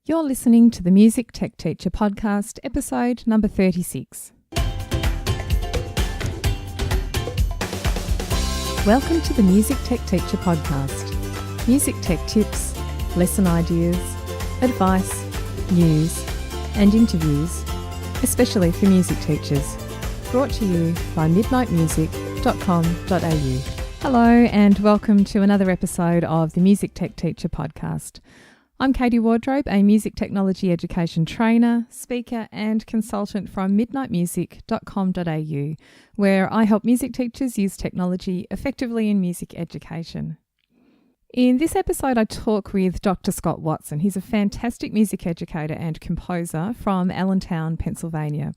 You're listening to the Music Tech Teacher podcast, episode number 36. Welcome to the Music Tech Teacher podcast. Music tech tips, lesson ideas, advice, news, and interviews, especially for music teachers. Brought to you by midnightmusic.com.au. Hello and welcome to another episode of the Music Tech Teacher podcast. I'm Katie Wardrobe, a music technology education trainer, speaker and consultant from midnightmusic.com.au, where I help music teachers use technology effectively in music education. In this episode, I talk with Dr. Scott Watson. He's a fantastic music educator and composer from Allentown, Pennsylvania.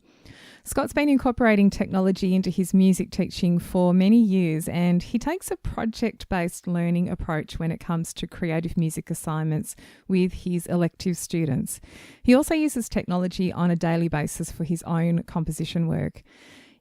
Scott's been incorporating technology into his music teaching for many years, and he takes a project-based learning approach when it comes to creative music assignments with his elective students. He also uses technology on a daily basis for his own composition work.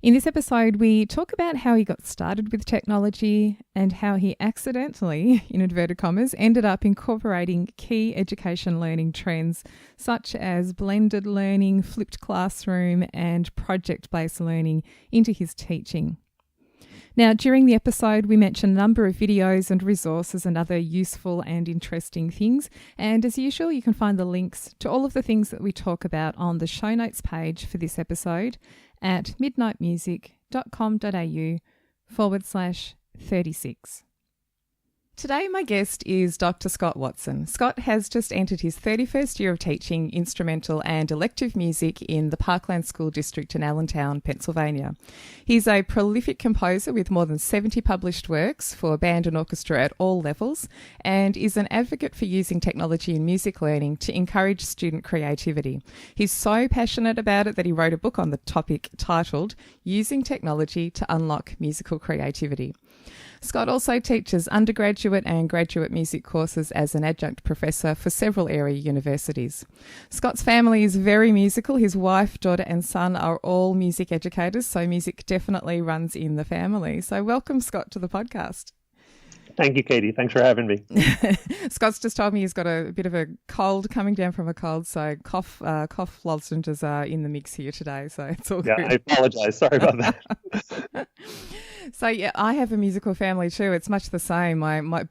In this episode, we talk about how he got started with technology and how he accidentally, in inverted commas, ended up incorporating key education learning trends such as blended learning, flipped classroom, and project-based learning into his teaching. Now, during the episode, we mentioned a number of videos and resources and other useful and interesting things. And as usual, you can find the links to all of the things that we talk about on the show notes page for this episode at midnightmusic.com.au/36. Today, my guest is Dr. Scott Watson. Scott has just entered his 31st year of teaching instrumental and elective music in the Parkland School District in Allentown, Pennsylvania. He's a prolific composer with more than 70 published works for band and orchestra at all levels, and is an advocate for using technology in music learning to encourage student creativity. He's so passionate about it that he wrote a book on the topic titled Using Technology to Unlock Musical Creativity. Scott also teaches undergraduate and graduate music courses as an adjunct professor for several area universities. Scott's family is very musical. His wife, daughter and son are all music educators, so music definitely runs in the family. So welcome, Scott, to the podcast. Thank you, Katie. Thanks for having me. Scott's just told me he's got a bit of a cold, coming down from a cold, so cough lozenges are in the mix here today, so it's all good. Yeah, I apologize. Sorry about that. So yeah, I have a musical family too. It's much the same.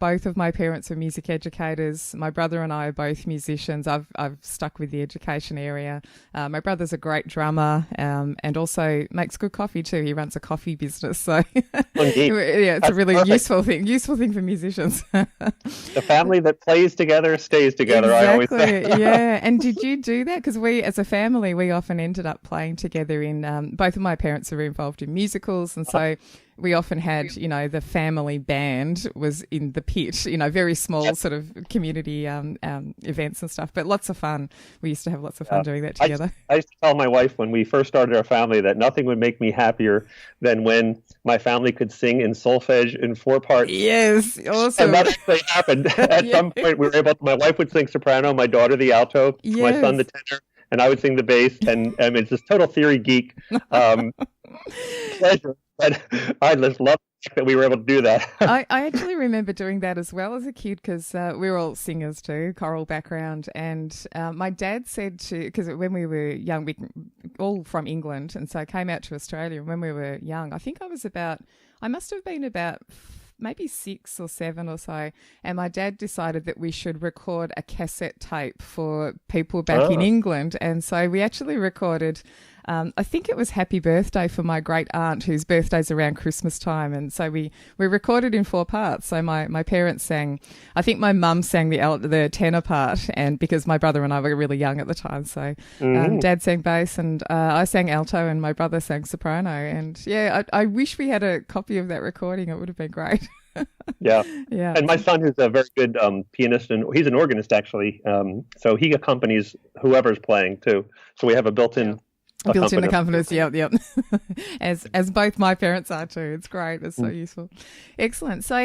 Both of my parents are music educators. My brother and I are both musicians. I've stuck with the education area. My brother's a great drummer and also makes good coffee too. He runs a coffee business. So yeah, it's That's a really perfect. useful thing for musicians. The family that plays together stays together, exactly. I always say. Yeah. And did you do that? Because we, as a family, we often ended up playing together in, both of my parents are involved in musicals, and so we often had, the family band was in the pit, very small sort of community events and stuff, but lots of fun. We used to have lots of fun doing that together. I used to tell my wife when we first started our family that nothing would make me happier than when my family could sing in solfege in 4 parts. Yes, awesome. And that actually happened. At some point, my wife would sing soprano, my daughter the alto, my son the tenor, and I would sing the bass, and it's this total theory geek pleasure. But I just love that we were able to do that. I actually remember doing that as well as a kid because we were all singers too, choral background. And my dad said because when we were young, we all from England, and so I came out to Australia. And when we were young, I think I must have been about maybe 6 or 7 or so, and my dad decided that we should record a cassette tape for people back in England, and so we actually recorded I think it was Happy Birthday for my great aunt, whose birthday's around Christmas time, and so we recorded in 4 parts. So my parents sang, I think my mum sang the tenor part, and because my brother and I were really young at the time, so Dad sang bass and I sang alto and my brother sang soprano, and yeah, I wish we had a copy of that recording. It would have been great. Yeah. And my son is a very good pianist, and he's an organist actually, so he accompanies whoever's playing too. So we have a built-in accompanist, yep. as both my parents are too. It's great. It's so useful. Excellent. So,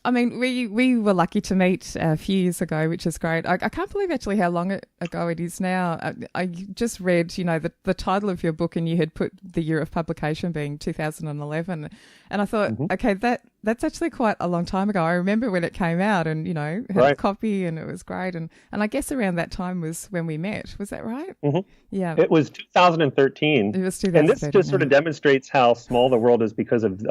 we were lucky to meet a few years ago, which is great. I can't believe actually how long ago it is now. I just read, the title of your book, and you had put the year of publication being 2011, and I thought, okay, that that's actually quite a long time ago. I remember when it came out and, had a copy and it was great. And I guess around that time was when we met. Was that right? Mm-hmm. Yeah. It was 2013. It was 2013. And this just sort of demonstrates how small the world is because of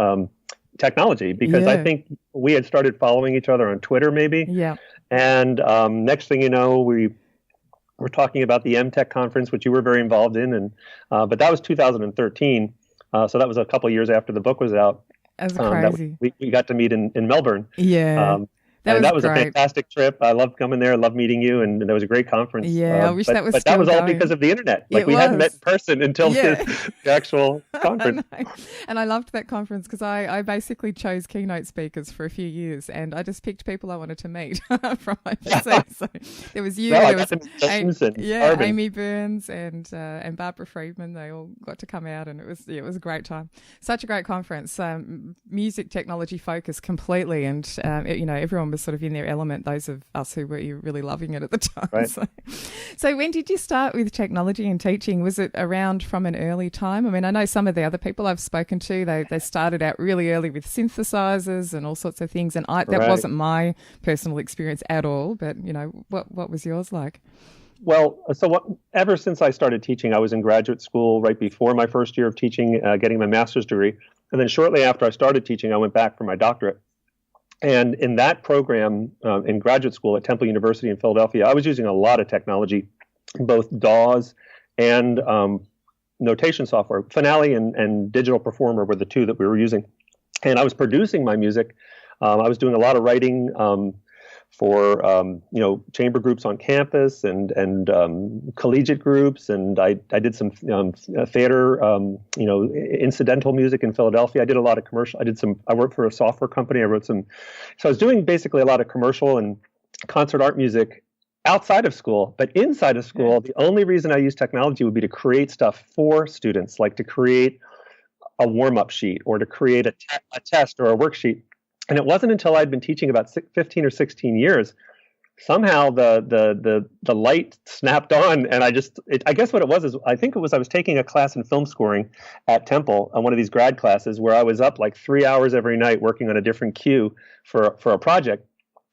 technology. Because I think we had started following each other on Twitter maybe. Yeah. And next thing you know, we were talking about the MTech conference, which you were very involved in. And but that was 2013. So that was a couple of years after the book was out. That was crazy. We got to meet in Melbourne. Yeah. That was a fantastic trip. I loved coming there. I loved meeting you, and that was a great conference. Yeah, I wish that was. But that was all because of the internet. Like we hadn't met in person until the actual conference. And I loved that conference because I basically chose keynote speakers for a few years, and I just picked people I wanted to meet from my PC. So there was you, there was Amy Burns, and Barbara Friedman. They all got to come out, and it was a great time. Such a great conference. Music technology focused completely, and everyone was sort of in their element, those of us who were really loving it at the time. Right. So when did you start with technology and teaching? Was it around from an early time? I mean, I know some of the other people I've spoken to, they started out really early with synthesizers and all sorts of things, and that wasn't my personal experience at all, but, what was yours like? Well, ever since I started teaching, I was in graduate school right before my first year of teaching, getting my master's degree. And then shortly after I started teaching, I went back for my doctorate. And in that program, in graduate school at Temple University in Philadelphia, I was using a lot of technology, both DAWs and notation software. Finale and Digital Performer were the two that we were using. And I was producing my music. I was doing a lot of writing for chamber groups on campus and collegiate groups, and I did some theater, incidental music in Philadelphia. I did a lot of commercial. I worked for a software company. So I was doing basically a lot of commercial and concert art music outside of school. But inside of school, the only reason I use technology would be to create stuff for students, like to create a warm-up sheet or to create a test or a worksheet. And it wasn't until I'd been teaching about 15 or 16 years, somehow the light snapped on, and I guess what it was is I was taking a class in film scoring at Temple, on one of these grad classes, where I was up like 3 hours every night working on a different cue for a project.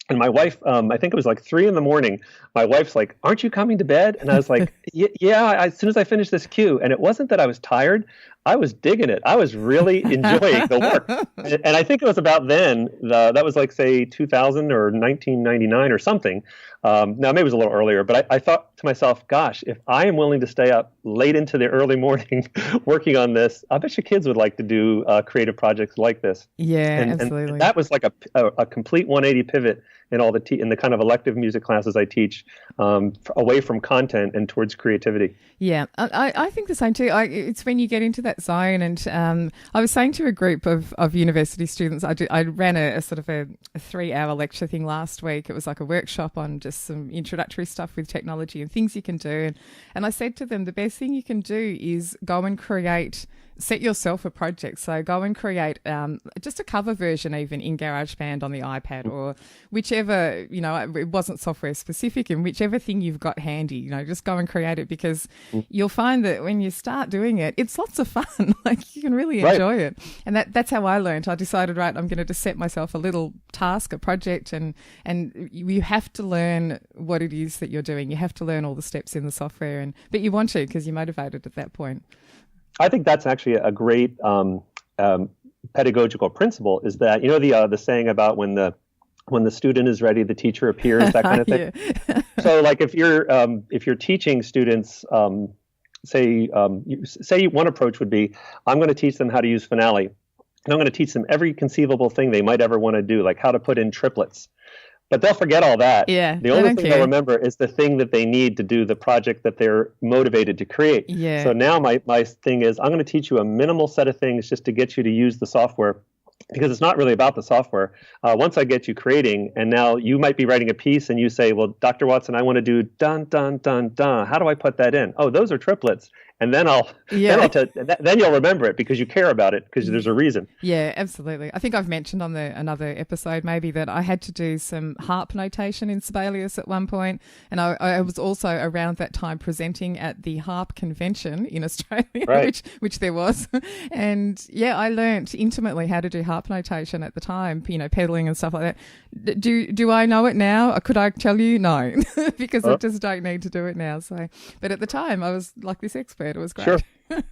And my wife, I think it was like 3 a.m. My wife's like, "Aren't you coming to bed?" And I was like, "Yeah, as soon as I finish this cue." And it wasn't that I was tired. I was digging it. I was really enjoying the work. And I think it was about then, that was like, say, 2000 or 1999 or something. Now, maybe it was a little earlier, but I thought to myself, gosh, if I am willing to stay up late into the early morning working on this, I bet you kids would like to do creative projects like this. Yeah, absolutely. And that was like a complete 180 pivot in all in the kind of elective music classes I teach, away from content and towards creativity. Yeah, I think the same too. It's when you get into that zone, and I was saying to a group of university students, I ran a sort of a 3-hour lecture thing last week. It was like a workshop on just some introductory stuff with technology and things you can do. And I said to them, the best thing you can do is go and set yourself a project. So go and create just a cover version even in GarageBand on the iPad, or whichever, it wasn't software specific, and whichever thing you've got handy, just go and create it, because you'll find that when you start doing it, it's lots of fun. Like you can really enjoy it. And that's how I learned. I decided, right, I'm going to just set myself a little task, a project, and you have to learn what it is that you're doing. You have to learn all the steps in the software, but you want to, because you're motivated at that point. I think that's actually a great pedagogical principle, is that, the saying about when the student is ready, the teacher appears, that kind of thing. Yeah. So like if you're teaching students, say one approach would be, I'm going to teach them how to use Finale, and I'm going to teach them every conceivable thing they might ever want to do, like how to put in triplets. But they'll forget all that. Yeah, the only thing they'll remember is the thing that they need to do the project that they're motivated to create. Yeah. So now my thing is, I'm going to teach you a minimal set of things just to get you to use the software, because it's not really about the software. Once I get you creating, and now you might be writing a piece and you say, well, Dr. Watson, I want to do dun, dun, dun, dun. How do I put that in? Oh, those are triplets. and then I'll then you'll remember it because you care about it because there's a reason. Yeah, absolutely. I think I've mentioned on another episode maybe that I had to do some harp notation in Sibelius at one point, and I was also around that time presenting at the harp convention in Australia, right. which there was, and yeah, I learnt intimately how to do harp notation at the time, pedaling and stuff like that. Do I know it now? Or could I tell you? No, because I just don't need to do it now. So, but at the time I was like this expert. It was great. Sure.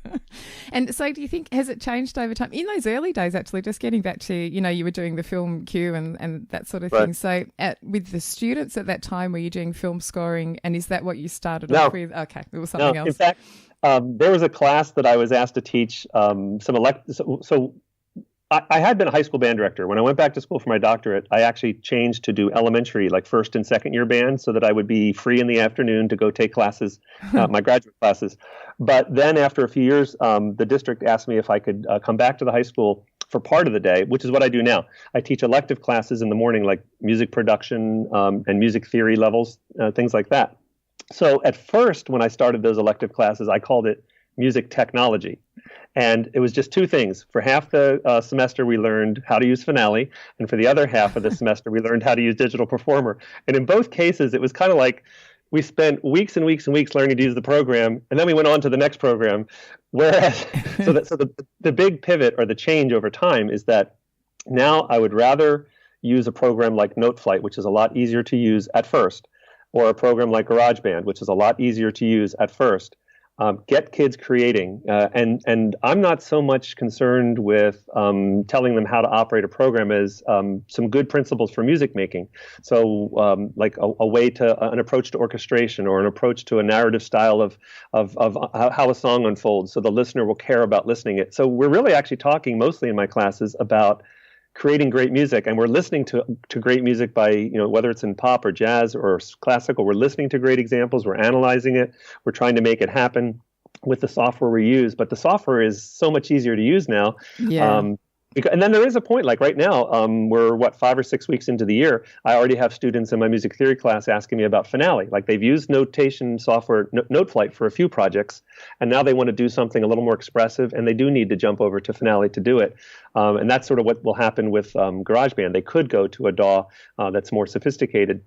And so do you think, has it changed over time? In those early days, actually, just getting back to, you were doing the film cue and that sort of thing. So with the students at that time, were you doing film scoring? And is that what you started off with? Okay, it was something else. In fact, there was a class that I was asked to teach so I had been a high school band director. When I went back to school for my doctorate, I actually changed to do elementary, like first and second year band, so that I would be free in the afternoon to go take classes, my graduate classes. But then after a few years, the district asked me if I could come back to the high school for part of the day, which is what I do now. I teach elective classes in the morning, like music production and music theory levels, things like that. So at first, when I started those elective classes, I called it music technology. And it was just two things. For half the semester, we learned how to use Finale. And for the other half of the semester, we learned how to use Digital Performer. And in both cases, it was kind of like we spent weeks and weeks and weeks learning to use the program. And then we went on to the next program. Whereas, so the big pivot or the change over time is that now I would rather use a program like Noteflight, which is a lot easier to use at first, or a program like GarageBand, which is a lot easier to use at first. Get kids creating, and I'm not so much concerned with telling them how to operate a program as some good principles for music making. So, like a way to an approach to orchestration or an approach to a narrative style of how a song unfolds, so the listener will care about listening it. So we're really actually talking mostly in my classes about creating great music, and we're listening to great music by, whether it's in pop or jazz or classical, we're listening to great examples, we're analyzing it, we're trying to make it happen with the software we use. But the software is so much easier to use now. Yeah. And then there is a point, like right now, we're 5 or 6 weeks into the year. I already have students in my music theory class asking me about Finale. Like they've used notation software, Noteflight, for a few projects, and now they want to do something a little more expressive, and they do need to jump over to Finale to do it. And that's sort of what will happen with GarageBand. They could go to a DAW that's more sophisticated.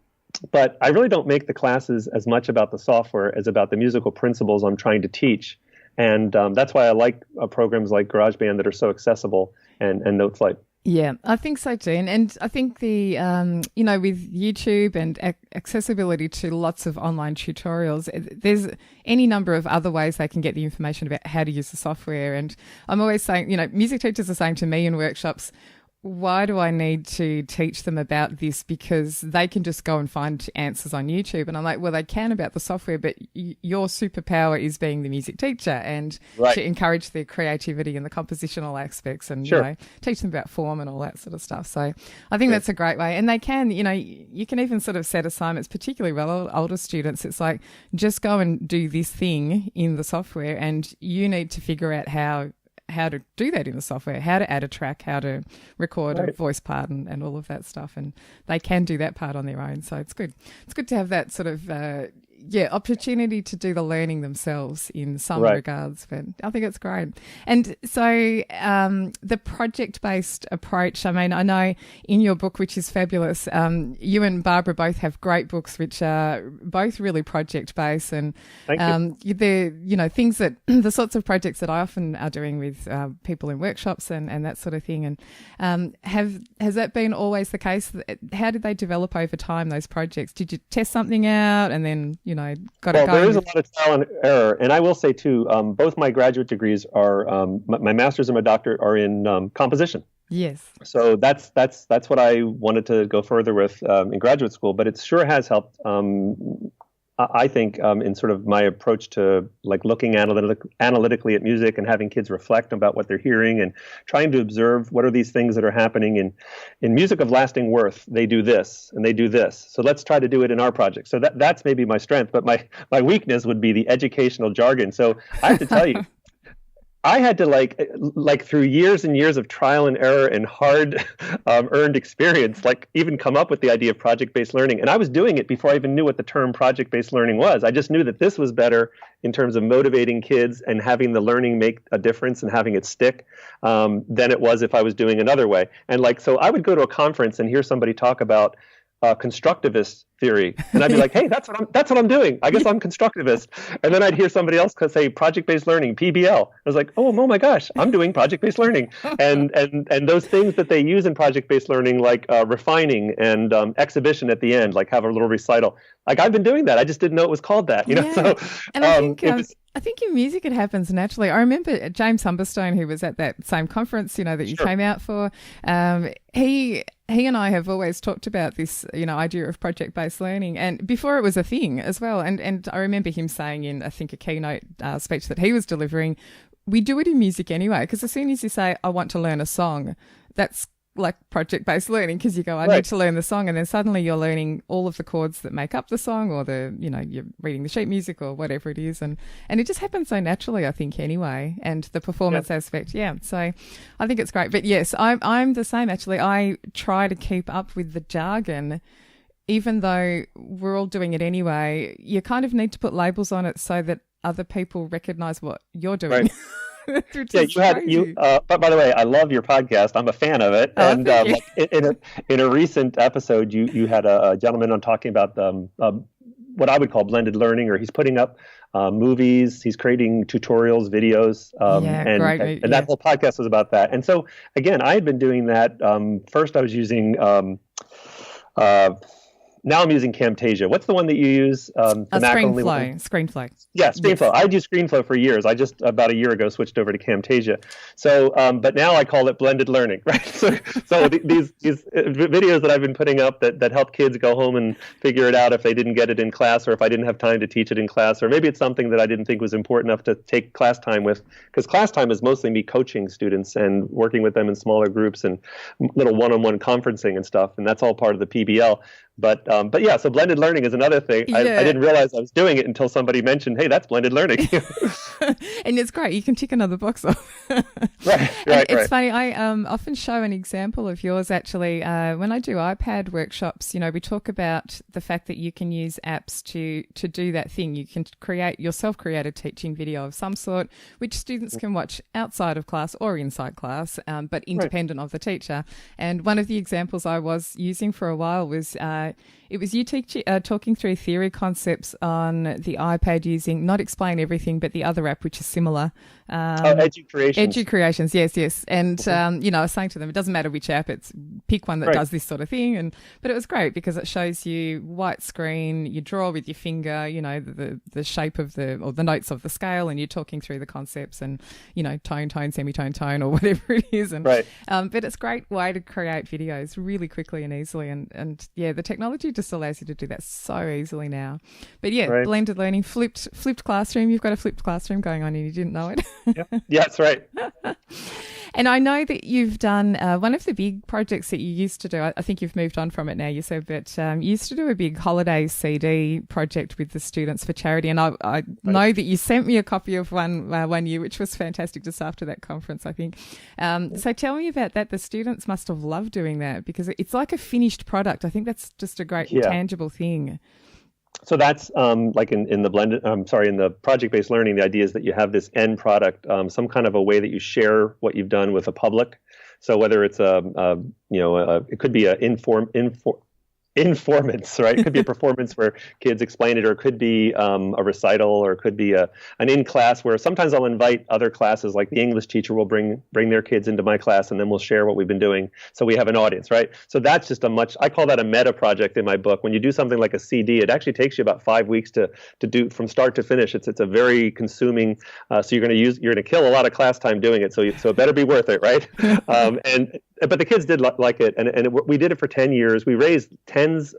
But I really don't make the classes as much about the software as about the musical principles I'm trying to teach. And that's why I like programs like GarageBand that are so accessible and Noteflight. Yeah, I think so too. And I think the, with YouTube and accessibility to lots of online tutorials, there's any number of other ways they can get the information about how to use the software. And I'm always saying, music teachers are saying to me in workshops, why do I need to teach them about this? Because they can just go and find answers on YouTube. And I'm like, well, they can about the software, but your superpower is being the music teacher and to encourage their creativity and the compositional aspects and, teach them about form and all that sort of stuff. So I think that's a great way. And they can, you can even sort of set assignments, particularly older students. It's like, just go and do this thing in the software and you need to figure out how to do that in the software, how to add a track, how to record a voice part and all of that stuff. And they can do that part on their own. So it's good. It's good to have that sort of, opportunity to do the learning themselves in some regards. But I think it's great. And so the project-based approach, I mean, I know in your book, which is fabulous, you and Barbara both have great books, which are both really project-based. And they're, things that, the sorts of projects that I often are doing with people in workshops and that sort of thing. And has that been always the case? How did they develop over time, those projects? Did you test something out and then, got it going? There is a lot of trial and error. And I will say, too, both my graduate degrees are, my master's and my doctorate are in composition. Yes. So that's what I wanted to go further with in graduate school. But it sure has helped, I think, in sort of my approach to like looking analytically at music and having kids reflect about what they're hearing and trying to observe what are these things that are happening in music of lasting worth. They do this and they do this. So let's try to do it in our project. So that's maybe my strength, but my weakness would be the educational jargon. So I have to tell you, I had to like through years and years of trial and error and hard earned experience, like even come up with the idea of project-based learning. And I was doing it before I even knew what the term project-based learning was. I just knew that this was better in terms of motivating kids and having the learning make a difference and having it stick than it was if I was doing another way. And like, so I would go to a conference and hear somebody talk about constructivist theory, and I'd be like, "Hey, that's what I'm doing. I guess I'm constructivist." And then I'd hear somebody else say project-based learning, PBL. I was like, "Oh my gosh, I'm doing project-based learning." And those things that they use in project-based learning, like refining and exhibition at the end, like have a little recital. Like I've been doing that. I just didn't know it was called that. You know, Yeah. so And I think in music it happens naturally. I remember James Humberstone, who was at that same conference, that you Sure. came out for. He and I have always talked about this, idea of project-based learning, and before it was a thing as well. And I remember him saying in, I think, a keynote speech that he was delivering, we do it in music anyway, because as soon as you say, I want to learn a song, that's like project-based learning, because you go, I need to learn the song, and then suddenly you're learning all of the chords that make up the song, or you're reading the sheet music or whatever it is, and it just happens so naturally, I think, anyway. And the performance aspect, so I think it's great. But yes, I'm the same actually. I try to keep up with the jargon, even though we're all doing it anyway. You kind of need to put labels on it so that other people recognize what you're doing. Right. But by the way, I love your podcast. I'm a fan of it. Oh, and in a recent episode, you had a gentleman on talking about what I would call blended learning, or he's putting up movies, he's creating tutorials, videos, and that whole podcast was about that. And so again, I had been doing that. First, I was using. Now I'm using Camtasia. What's the one that you use? ScreenFlow. Yeah, ScreenFlow. Yes. I'd used ScreenFlow for years. I just about a year ago switched over to Camtasia. So, but now I call it blended learning, right? So these videos that I've been putting up that help kids go home and figure it out if they didn't get it in class, or if I didn't have time to teach it in class, or maybe it's something that I didn't think was important enough to take class time with, because class time is mostly me coaching students and working with them in smaller groups and little one-on-one conferencing and stuff, and that's all part of the PBL. But yeah, so blended learning is another thing. I didn't realize I was doing it until somebody mentioned, hey, that's blended learning. And it's great. You can tick another box off. Right. It's funny. I often show an example of yours, actually. When I do iPad workshops, we talk about the fact that you can use apps to do that thing. You can create your self-created teaching video of some sort, which students can watch outside of class or inside class, but independent of the teacher. And one of the examples I was using for a while was it was you talking through theory concepts on the iPad using, not Explain Everything, but the other app, which is similar. EduCreations. Yes. And, I was saying to them, it doesn't matter which app, it's pick one that does this sort of thing. But it was great because it shows you white screen, you draw with your finger, the shape of or the notes of the scale, and you're talking through the concepts and, tone, semitone, tone, or whatever it is. And, but it's a great way to create videos really quickly and easily. And the technology just allows you to do that so easily now. But blended learning, flipped classroom. You've got a flipped classroom going on and you didn't know it. Yeah, that's right. And I know that you've done one of the big projects that you used to do. I think you've moved on from it now, you said, but you used to do a big holiday CD project with the students for charity. And I know that you sent me a copy of one year, which was fantastic just after that conference, I think. So tell me about that. The students must have loved doing that because it's like a finished product. I think that's just a great tangible thing. So that's like in the project-based learning, the idea is that you have this end product, some kind of a way that you share what you've done with the public. So whether it's it could be informants, right? It could be a performance where kids explain it, or it could be a recital, or it could be an in-class where sometimes I'll invite other classes, like the English teacher will bring their kids into my class, and then we'll share what we've been doing. So we have an audience, right? So that's just I call that a meta project in my book. When you do something like a CD, it actually takes you about 5 weeks to do from start to finish. It's a very consuming. So you're going to kill a lot of class time doing it. So it better be worth it, right? But the kids did like it, and we did it for 10 years. We raised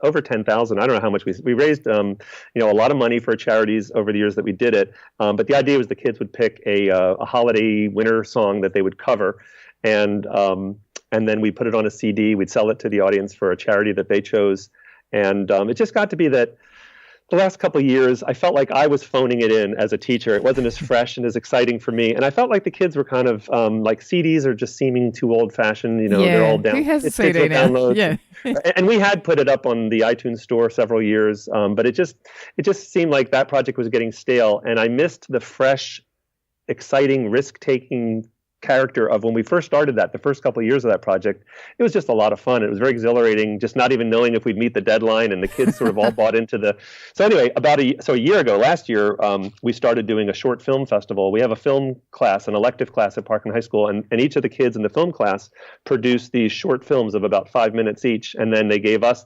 over 10,000. I don't know how much we raised. A lot of money for charities over the years that we did it. But the idea was the kids would pick a holiday winter song that they would cover, and then we put it on a CD. We'd sell it to the audience for a charity that they chose, and it just got to be that the last couple of years, I felt like I was phoning it in as a teacher. It wasn't as fresh and as exciting for me. And I felt like the kids were kind of like CDs are just seeming too old fashioned. They're all down. Who has a CD now? Downloads. Yeah. And we had put it up on the iTunes store several years, but it just seemed like that project was getting stale. And I missed the fresh, exciting, risk-taking character of when we first started that, the first couple of years of that project. It was just a lot of fun. It was very exhilarating, just not even knowing if we'd meet the deadline, and the kids sort of all bought into the. So anyway, a year ago, last year, we started doing a short film festival. We have a film class, an elective class at Parkland High School, and each of the kids in the film class produced these short films of about 5 minutes each, and then they gave us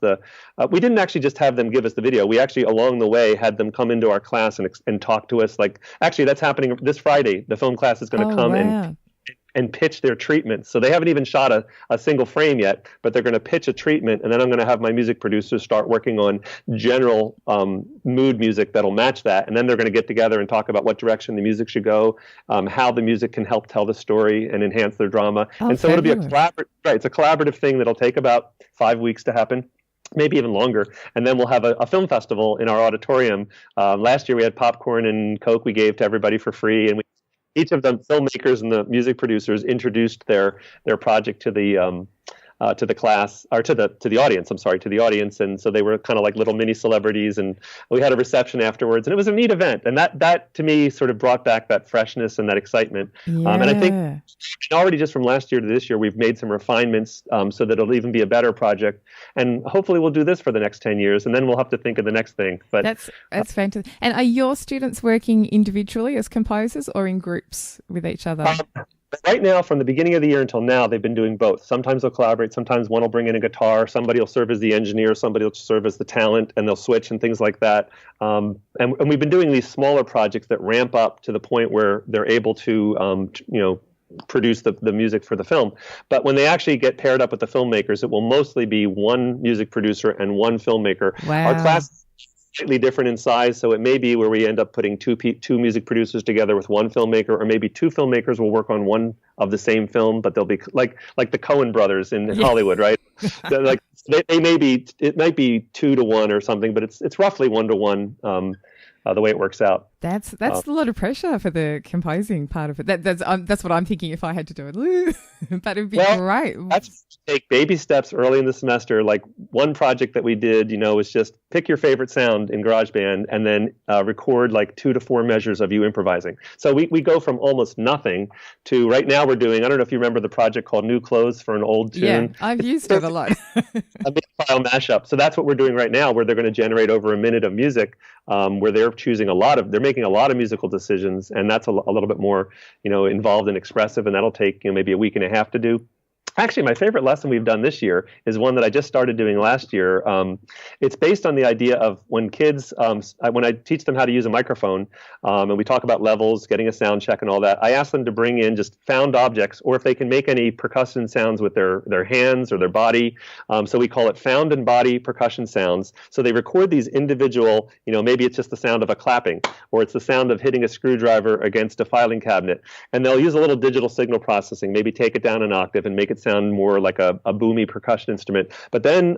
we didn't actually just have them give us the video. We actually, along the way, had them come into our class and talk to us. Like, actually, that's happening this Friday. The film class is going to come and pitch their treatment. So they haven't even shot a single frame yet, but they're going to pitch a treatment, and then I'm going to have my music producers start working on general mood music that'll match that, and then they're going to get together and talk about what direction the music should go, how the music can help tell the story and enhance their drama. And so it'll be it's a collaborative thing that'll take about 5 weeks to happen, maybe even longer. And then we'll have a film festival in our auditorium. Last year we had popcorn and Coke we gave to everybody for free, and each of them, filmmakers and the music producers, introduced their project to the class, or to the audience. I'm sorry, to the audience, and so they were kind of like little mini celebrities. And we had a reception afterwards, and it was a neat event. And that to me sort of brought back that freshness and that excitement. Yeah. And I think already just from last year to this year, we've made some refinements so that it'll even be a better project. And hopefully we'll do this for the next 10 years, and then we'll have to think of the next thing. But that's fantastic. And are your students working individually as composers or in groups with each other? Right now, from the beginning of the year until now, they've been doing both. Sometimes they'll collaborate. Sometimes one will bring in a guitar. Somebody will serve as the engineer. Somebody will serve as the talent, and they'll switch and things like that. And we've been doing these smaller projects that ramp up to the point where they're able to, produce the music for the film. But when they actually get paired up with the filmmakers, it will mostly be one music producer and one filmmaker. Wow. Our class is slightly different in size, so it may be where we end up putting two music producers together with one filmmaker, or maybe two filmmakers will work on one of the same film, but they'll be like the Coen brothers in Hollywood, right? Like they may be, it might be 2 to 1 or something, but it's roughly 1 to 1. The way it works out. That's a lot of pressure for the composing part of it. That's what I'm thinking if I had to do it. That'd be great. That's take baby steps early in the semester. Like one project that we did, was just pick your favorite sound in GarageBand and then record like 2 to 4 measures of you improvising. So we go from almost nothing to right now we're doing, I don't know if you remember the project called New Clothes for an Old Tune. Yeah, I've used it a lot. A mid-file mashup. So that's what we're doing right now, where they're going to generate over a minute of music, where they're making a lot of musical decisions, and that's a little bit more, involved and expressive, and that'll take maybe a week and a half to do. Actually, my favorite lesson we've done this year is one that I just started doing last year. It's based on the idea of when kids, when I teach them how to use a microphone, and we talk about levels, getting a sound check and all that, I ask them to bring in just found objects, or if they can make any percussion sounds with their hands or their body. So we call it found and body percussion sounds. So they record these individual, maybe it's just the sound of a clapping, or it's the sound of hitting a screwdriver against a filing cabinet. And they'll use a little digital signal processing, maybe take it down an octave and make it sound more like a boomy percussion instrument. But then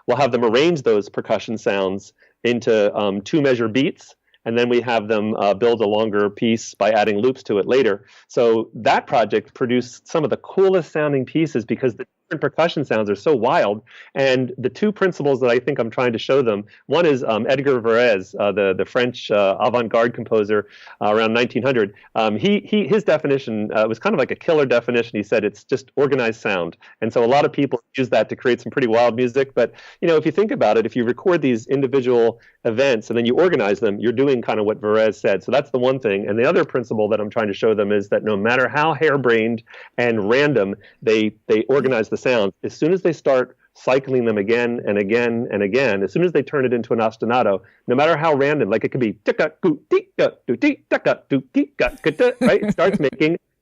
we'll have them arrange those percussion sounds into 2-measure beats, and then we have them build a longer piece by adding loops to it later. So that project produced some of the coolest sounding pieces because the different percussion sounds are so wild. And the 2 principles that I think I'm trying to show them, one is Edgar Varèse, the French avant-garde composer around 1900. His definition was kind of like a killer definition. He said it's just organized sound. And so a lot of people use that to create some pretty wild music. But, if you think about it, if you record these individual events and then you organize them, you're doing kind of what Varèse said. So that's the one thing. And the other principle that I'm trying to show them is that no matter how harebrained and random they organize the sounds, as soon as they start cycling them again and again and again, as soon as they turn it into an ostinato, no matter how random, like it could be right?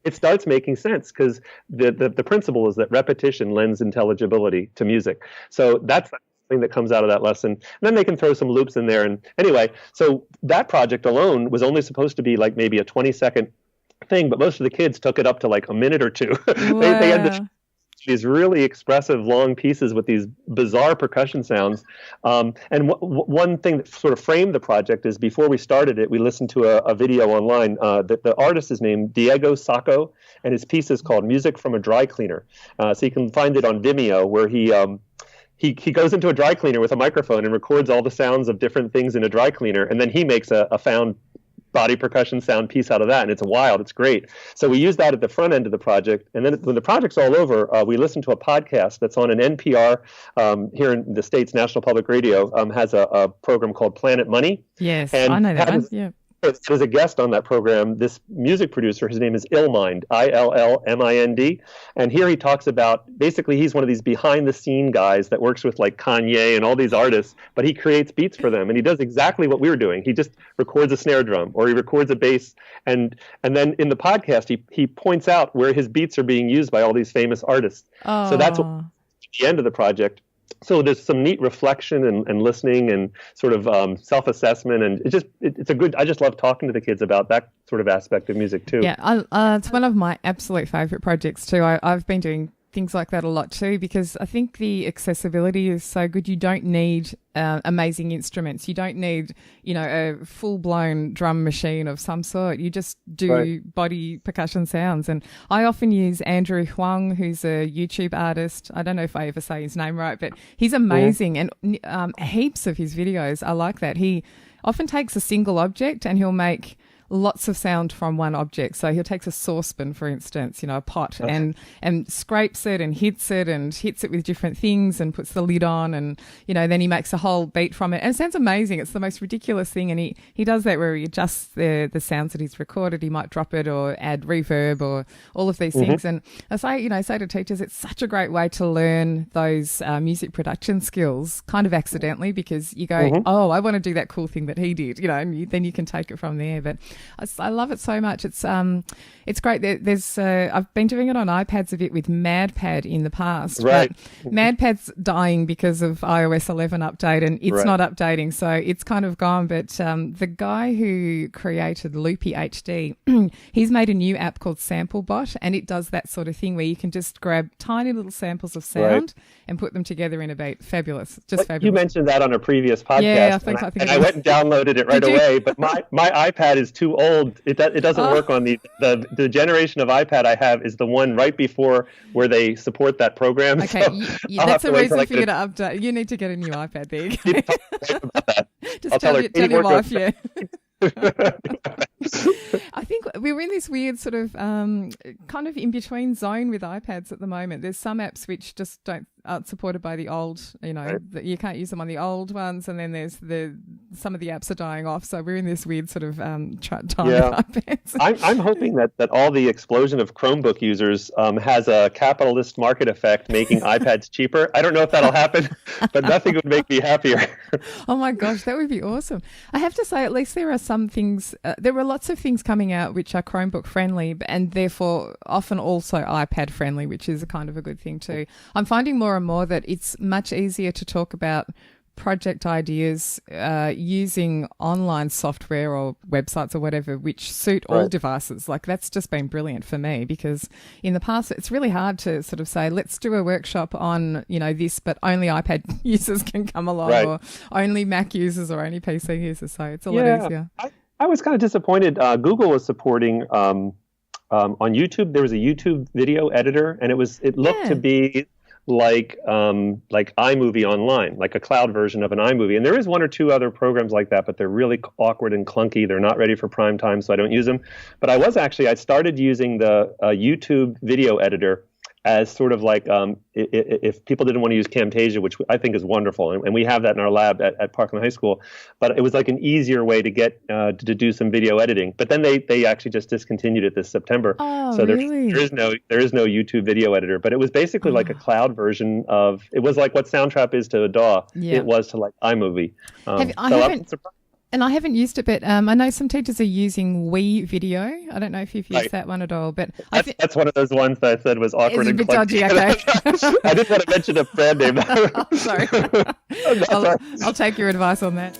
It starts making sense because the principle is that repetition lends intelligibility to music. So that's the thing that comes out of that lesson. And then they can throw some loops in there. And anyway, so that project alone was only supposed to be like maybe a 20-second thing, but most of the kids took it up to like a minute or 2. Wow. They ended these really expressive long pieces with these bizarre percussion sounds. And one thing that sort of framed the project is before we started it, we listened to a video online. The artist is named Diego Sacco, and his piece is called Music from a Dry Cleaner. So you can find it on Vimeo, where he goes into a dry cleaner with a microphone and records all the sounds of different things in a dry cleaner, and then he makes a found body percussion sound piece out of that, and it's wild. It's great. So we use that at the front end of the project, and then when the project's all over, we listen to a podcast that's on an NPR here in the States. National Public Radio has a program called Planet Money. Yes, and I know that one. Yeah. As a guest on that program, this music producer, his name is Illmind, Illmind, and here he talks about, basically he's one of these behind-the-scene guys that works with like Kanye and all these artists, but he creates beats for them, and he does exactly what we were doing. He just records a snare drum, or he records a bass, and then in the podcast, he points out where his beats are being used by all these famous artists. Oh. So that's what, the end of the project. So there's some neat reflection and listening and sort of self-assessment, and it's a good. I just love talking to the kids about that sort of aspect of music too. Yeah, it's one of my absolute favorite projects too. I've been doing things like that a lot too, because I think the accessibility is so good. You don't need amazing instruments. You don't need, a full-blown drum machine of some sort. You just do body percussion sounds. And I often use Andrew Huang, who's a YouTube artist. I don't know if I ever say his name right, but he's amazing. Yeah. And heaps of his videos are like that. He often takes a single object and he'll make lots of sound from one object. So he'll take a saucepan, for instance, a pot, and scrapes it and hits it with different things and puts the lid on, and then he makes a whole beat from it. And it sounds amazing. It's the most ridiculous thing. And he does that where he adjusts the sounds that he's recorded. He might drop it or add reverb or all of these things. And I say to teachers, it's such a great way to learn those music production skills kind of accidentally, because you go, oh, I want to do that cool thing that he did, and then you can take it from there. But I love it so much. It's great. There's I've been doing it on iPads a bit with MadPad in the past. Right. But MadPad's dying because of iOS 11 update, and it's not updating, so it's kind of gone. But the guy who created Loopy HD, he's made a new app called SampleBot, and it does that sort of thing where you can just grab tiny little samples of sound and put them together in a beat. Fabulous. Fabulous. You mentioned that on a previous podcast. Yeah, I think I went and downloaded it right away, but my iPad is too old. It doesn't work on the generation of iPad I have is the one right before where they support that program. Okay, so that's a reason for you to update. You need to get a new iPad there. Just tell your wife, yeah. I think we're in this weird sort of kind of in-between zone with iPads at the moment. There's some apps which just aren't supported by the old, you can't use them on the old ones, and then there's some of the apps are dying off. So we're in this weird sort of time with iPads. I'm hoping that all the explosion of Chromebook users has a capitalist market effect, making iPads cheaper. I don't know if that'll happen, but nothing would make me happier. Oh my gosh, that would be awesome. I have to say, at least there are some things, there are lots of things coming out which are Chromebook friendly, and therefore often also iPad friendly, which is a kind of a good thing too. I'm finding more and more that it's much easier to talk about project ideas using online software or websites or whatever which suit all devices. Like, that's just been brilliant for me, because in the past it's really hard to sort of say, let's do a workshop on this, but only iPad users can come along, or only Mac users or only PC users. So it's a lot easier. I was kind of disappointed. Google was supporting on YouTube. There was a YouTube video editor, and it looked to be like iMovie Online, like a cloud version of an iMovie. And there is one or two other programs like that, but they're really awkward and clunky. They're not ready for prime time, so I don't use them. But I started using the YouTube video editor as sort of like if people didn't want to use Camtasia, which I think is wonderful, and we have that in our lab at Parkland High School, but it was like an easier way to get to do some video editing. But then they actually just discontinued it this September. Oh, so really? there is no YouTube video editor, but it was basically like a cloud version of, it was like what Soundtrap is to a DAW. It was to like iMovie. I haven't used it, but I know some teachers are using Wii Video. I don't know if you've used that one at all, but that's one of those ones that I said was awkward and clunky. Dodgy, okay. I didn't want to mention a brand name. Sorry. I'll take your advice on that.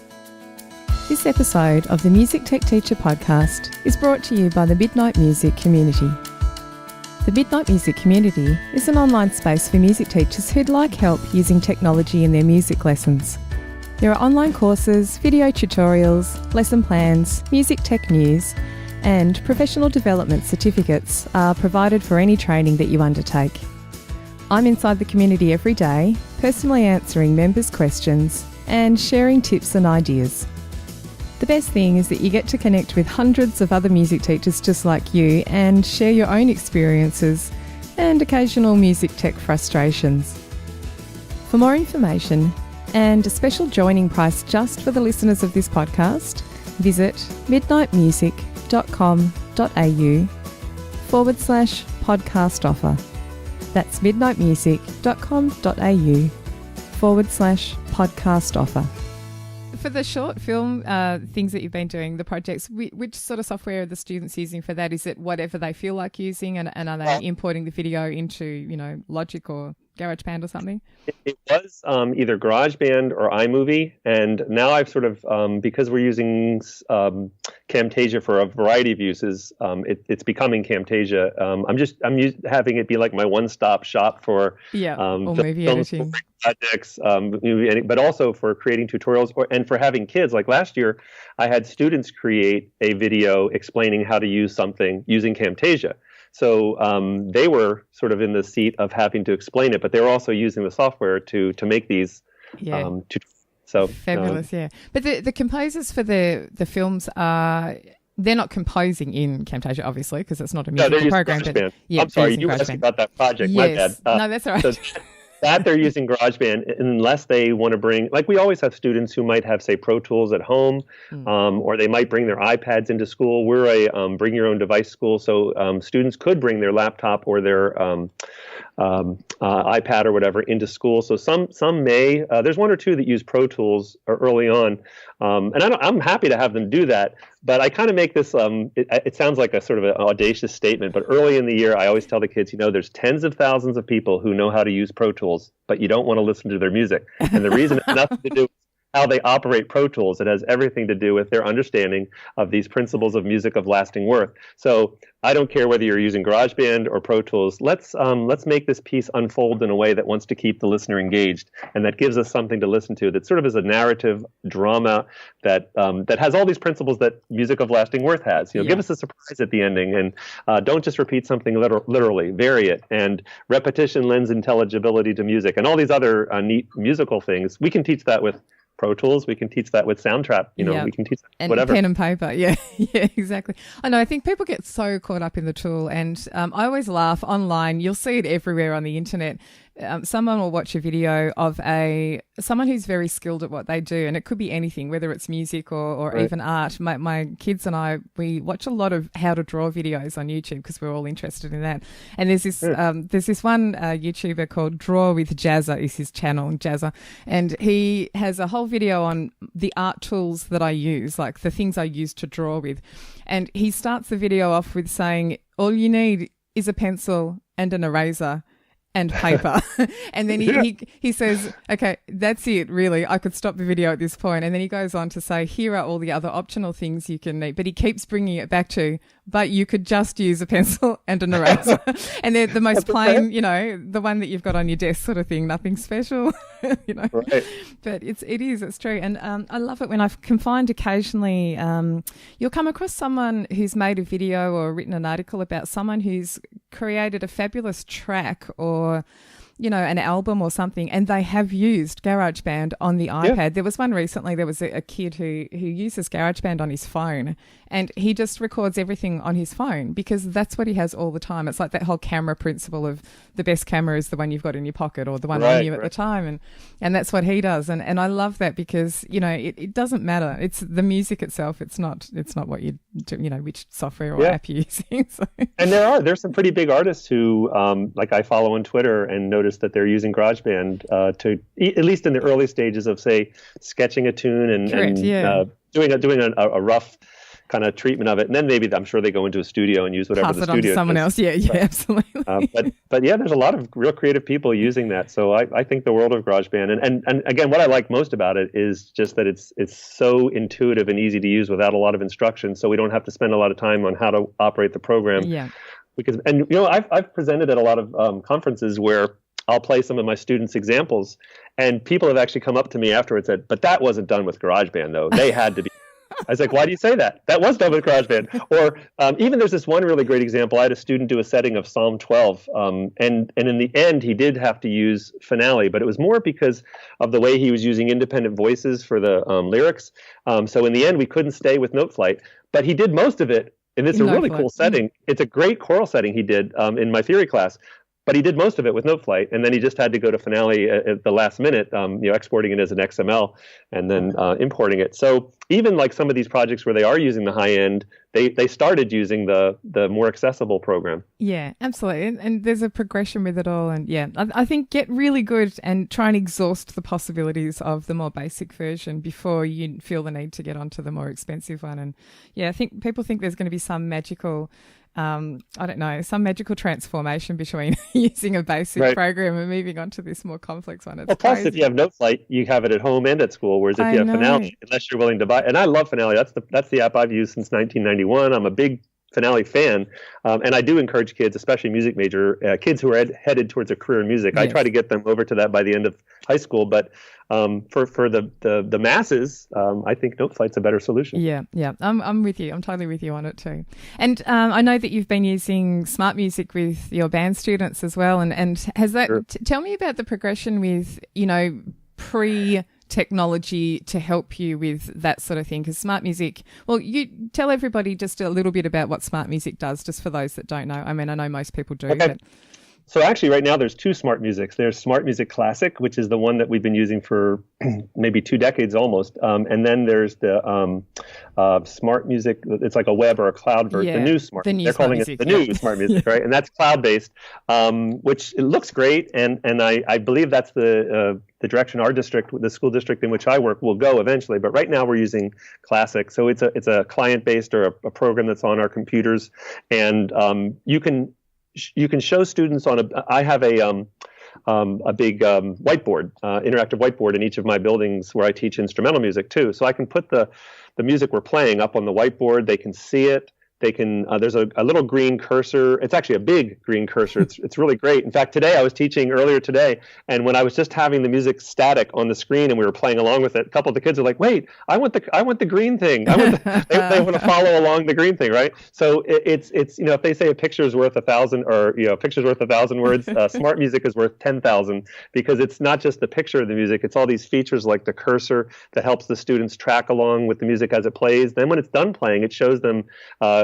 This episode of the Music Tech Teacher podcast is brought to you by the Midnight Music community. The Midnight Music Community is an online space for music teachers who'd like help using technology in their music lessons. There are online courses, video tutorials, lesson plans, music tech news, and professional development certificates are provided for any training that you undertake. I'm inside the community every day, personally answering members' questions and sharing tips and ideas. The best thing is that you get to connect with hundreds of other music teachers just like you and share your own experiences and occasional music tech frustrations. For more information and a special joining price just for the listeners of this podcast, visit midnightmusic.com.au/podcast offer. That's midnightmusic.com.au/podcast offer. For the short film things that you've been doing, the projects, which sort of software are the students using for that? Is it whatever they feel like using, and are they importing the video into, Logic or GarageBand or something? It was either GarageBand or iMovie, and now I've sort of, because we're using Camtasia for a variety of uses, it's becoming Camtasia. I'm having it be like my one-stop shop for or movie editing projects, but also for creating tutorials and for having kids. Like last year, I had students create a video explaining how to use something using Camtasia. So they were sort of in the seat of having to explain it, but they were also using the software to make these. So fabulous, But the composers for the films they're not composing in Camtasia, obviously, because it's not a musical program. But, I'm sorry, you asked about that project. Yes. My bad. No, that's all right. So that they're using GarageBand unless they want to bring, like we always have students who might have, say, Pro Tools at home, or they might bring their iPads into school. We're a bring your own device school, so students could bring their laptop or their iPad or whatever into school. So some may. There's one or two that use Pro Tools early on, and I'm happy to have them do that. But I kind of make this, it sounds like a sort of an audacious statement, but early in the year, I always tell the kids, there's tens of thousands of people who know how to use Pro Tools, but you don't want to listen to their music. And the reason it's nothing to do with how they operate Pro Tools. It has everything to do with their understanding of these principles of music of lasting worth. So I don't care whether you're using GarageBand or Pro Tools. Let's make this piece unfold in a way that wants to keep the listener engaged and that gives us something to listen to. That sort of is a narrative drama that has all these principles that music of lasting worth has. Give us a surprise at the ending, and don't just repeat something literally. Vary it, and repetition lends intelligibility to music, and all these other neat musical things. We can teach that with Pro Tools. We can teach that with Soundtrap. We can teach that and whatever. Pen and paper. Yeah, exactly. I know. I think people get so caught up in the tool, and I always laugh online. You'll see it everywhere on the internet. Someone will watch a video of someone who's very skilled at what they do, and it could be anything, whether it's music or right. even art. My kids and I, we watch a lot of how to draw videos on YouTube because we're all interested in that. And there's this one YouTuber called Draw with Jazza is his channel, Jazza, and he has a whole video on the art tools that I use, like the things I use to draw with. And he starts the video off with saying, all you need is a pencil and an eraser and paper. And then he says, okay, that's it, really. I could stop the video at this point. And then he goes on to say, here are all the other optional things you can need. But he keeps bringing it back to, but you could just use a pencil and an eraser. And they're the most plain, the one that you've got on your desk sort of thing, nothing special, Right. But it's true. And I love it when I can find occasionally you'll come across someone who's made a video or written an article about someone who's created a fabulous track or an album or something, and they have used GarageBand on the iPad. Yeah. There was one recently, there was a kid who uses GarageBand on his phone, and he just records everything on his phone because that's what he has all the time. It's like that whole camera principle of the best camera is the one you've got in your pocket or the one on you at the time. And that's what he does. And I love that because, it doesn't matter. It's the music itself. It's not what you do, which software or app you're using. So. And there's some pretty big artists who, like I follow on Twitter and notice that they're using GarageBand to, at least in the early stages of, say, sketching a tune and doing a rough kind of treatment of it, and then maybe I'm sure they go into a studio and use whatever the studio. Pass it on to someone else. Yeah, absolutely. But there's a lot of real creative people using that. So I think the world of GarageBand, and again, what I like most about it is just that it's so intuitive and easy to use without a lot of instructions. So we don't have to spend a lot of time on how to operate the program. Yeah. because, and I've presented at a lot of conferences where I'll play some of my students' examples, and people have actually come up to me afterwards and said, "But that wasn't done with GarageBand, though. They had to be." I was like, "Why do you say that? That was done with GarageBand." Or even there's this one really great example. I had a student do a setting of Psalm 12, and in the end, he did have to use Finale, but it was more because of the way he was using independent voices for the lyrics. So in the end, we couldn't stay with Note Flight, but he did most of it. And it's a really cool setting. It's a great choral setting he did in my theory class. But he did most of it with Note Flight, and then he just had to go to Finale at the last minute, exporting it as an XML and then importing it. So even like some of these projects where they are using the high end, they started using the more accessible program. Yeah, absolutely. And there's a progression with it all. And yeah, I think get really good and try and exhaust the possibilities of the more basic version before you feel the need to get onto the more expensive one. And yeah, I think people think there's going to be some magical some magical transformation between using a basic program and moving on to this more complex one. It's plus, crazy. If you have Note Flight, you have it at home and at school. Whereas if you have Finale, unless you're willing to buy, and I love Finale. That's the app I've used since 1991. I'm a big Finale fan, and I do encourage kids, especially music major kids who are headed towards a career in music. Yes. I try to get them over to that by the end of high school, but for the masses, I think Note Flight's a better solution. Yeah, I'm with you. I'm totally with you on it too. And I know that you've been using Smart Music with your band students as well. And has that? Sure. Tell me about the progression with pre-technology to help you with that sort of thing, because Smart Music, well, you tell everybody just a little bit about what Smart Music does, just for those that don't know. I mean, I know most people do. Okay. But... So actually right now there's two Smart Musics. There's Smart Music Classic, which is the one that we've been using for maybe 2 decades almost. And then there's the Smart Music. It's like a web or a cloud version. Yeah, the new Smart. They're calling it the new Smart Music, right? And that's cloud-based, which it looks great. And I believe that's the direction our district, the school district in which I work, will go eventually. But right now we're using Classic. So it's a client-based or a program that's on our computers, and you can show students on I have a big whiteboard, interactive whiteboard in each of my buildings where I teach instrumental music too. So I can put the music we're playing up on the whiteboard. They can see it. They can. There's a little green cursor. It's actually a big green cursor. It's really great. In fact, I was teaching earlier today, and when I was just having the music static on the screen and we were playing along with it, a couple of the kids are like, "Wait, I want the green thing." They want to follow along the green thing, right? So it's if they say a picture is worth 1,000, or a picture's worth 1,000 words, Smart Music is worth 10,000, because it's not just the picture of the music. It's all these features like the cursor that helps the students track along with the music as it plays. Then when it's done playing, it shows them.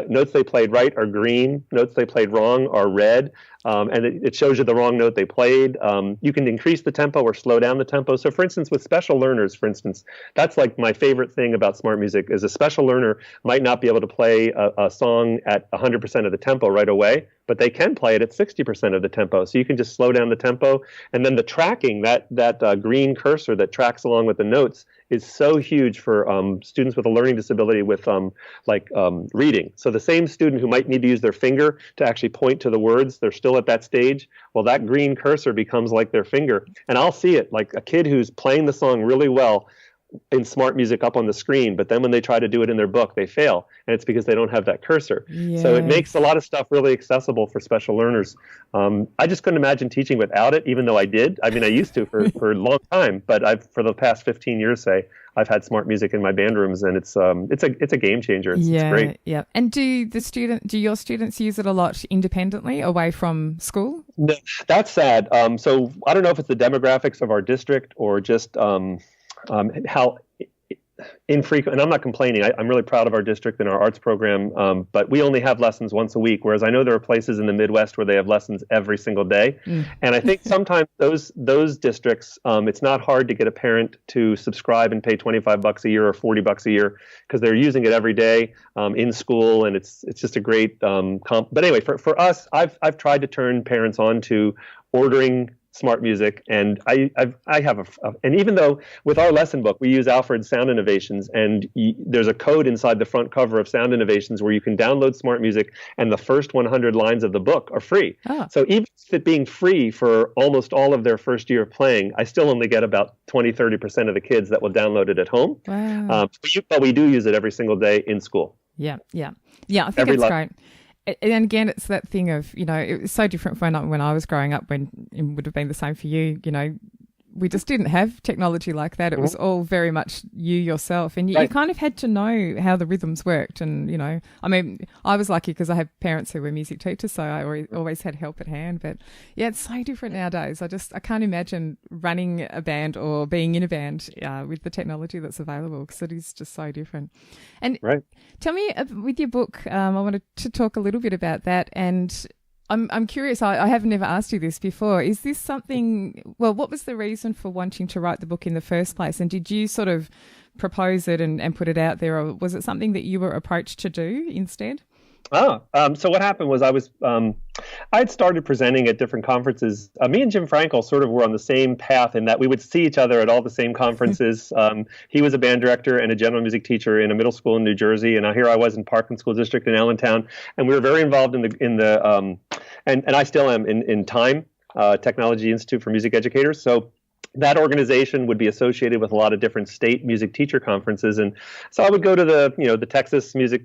Notes they played right are green. Notes they played wrong are red. And it shows you the wrong note they played. You can increase the tempo or slow down the tempo. So for instance, with special learners, for instance, that's like my favorite thing about Smart Music is a special learner might not be able to play a song at 100% of the tempo right away, but they can play it at 60% of the tempo. So you can just slow down the tempo. And then the tracking, that green cursor that tracks along with the notes, is so huge for students with a learning disability with reading. So the same student who might need to use their finger to actually point to the words, they're still at that stage. Well, that green cursor becomes like their finger. And I'll see it like a kid who's playing the song really well in Smart Music up on the screen, but then when they try to do it in their book, they fail. And it's because they don't have that cursor. Yes. So it makes a lot of stuff really accessible for special learners. I just couldn't imagine teaching without it, even though I did. I mean, I used to for a long time, but for the past 15 years, I've had Smart Music in my band rooms, and it's a game changer. It's great. Yeah. And do your students use it a lot independently away from school? No, that's sad. So I don't know if it's the demographics of our district or just how infrequent, and I'm not complaining. I'm really proud of our district and our arts program, but we only have lessons once a week, whereas I know there are places in the Midwest where they have lessons every single day. And I think sometimes those districts, it's not hard to get a parent to subscribe and pay $25 a year or $40 a year because they're using it every day in school, and it's just a great comp. But anyway, for us, I've tried to turn parents on to ordering Smart Music, and I have and even though with our lesson book we use Alfred's Sound Innovations, and there's a code inside the front cover of Sound Innovations where you can download Smart Music, and the first 100 lines of the book are free. So even with it being free for almost all of their first year of playing, I still only get about 20-30% of the kids that will download it at home. Wow. But we do use it every single day in school. Yeah. I think it's great. And again, it's that thing of, it was so different when I was growing up, when it would have been the same for you, we just didn't have technology like that. It was all very much you yourself, and you kind of had to know how the rhythms worked. And, I was lucky because I have parents who were music teachers, so I always had help at hand. But yeah, it's so different nowadays. I can't imagine running a band or being in a band with the technology that's available, because it is just so different. And tell me, with your book, I wanted to talk a little bit about that. And I'm curious, I have never asked you this before. Is this something, what was the reason for wanting to write the book in the first place? And did you sort of propose it and put it out there, or was it something that you were approached to do instead? So what happened was I'd started presenting at different conferences. Me and Jim Frankel sort of were on the same path in that we would see each other at all the same conferences. He was a band director and a general music teacher in a middle school in New Jersey, and here I was in Parkland School District in Allentown, and we were very involved and I still am in TIME, Technology Institute for Music Educators. So that organization would be associated with a lot of different state music teacher conferences, and so I would go to the Texas Music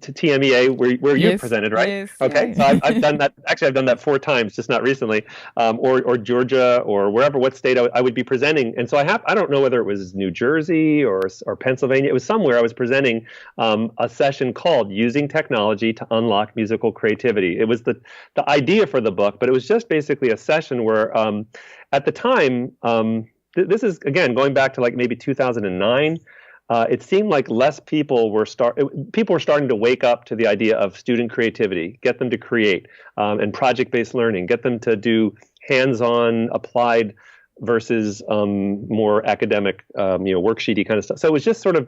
to TMEA where you presented, right? Yes, okay. Yeah. So I've done that. Actually, I've done that 4 times, just not recently, or Georgia or wherever, what state I would be presenting. And so I don't know whether it was New Jersey or Pennsylvania. It was somewhere I was presenting a session called "Using Technology to Unlock Musical Creativity." It was the idea for the book, but it was just basically a session where at the time, this is again going back to like maybe 2009. It seemed like less people were starting to wake up to the idea of student creativity, get them to create, and project-based learning, get them to do hands-on, applied versus more academic, worksheety kind of stuff. So it was just sort of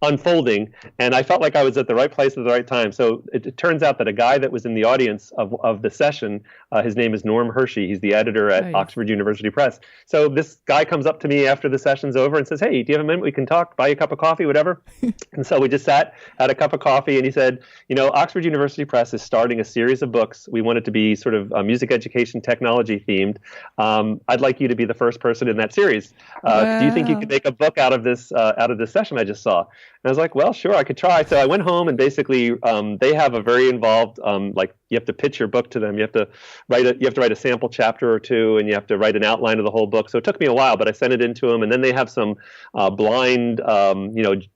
unfolding, and I felt like I was at the right place at the right time. So it turns out that a guy that was in the audience of the session, his name is Norm Hershey. He's the editor at Oxford University Press. So this guy comes up to me after the session's over and says, "Hey, do you have a minute? We can talk, buy you a cup of coffee, whatever." And so we just sat, had a cup of coffee, and he said, Oxford University Press is starting a series of books. We want it to be sort of music education technology themed. I'd like you to be the first person in that series. Do you think you could make a book out of this session I just saw? And I was like, well, sure, I could try. So I went home, and basically they have a very involved, you have to pitch your book to them. You have to write a sample chapter or two, and you have to write an outline of the whole book. So it took me a while, but I sent it into them. And then they have some blind,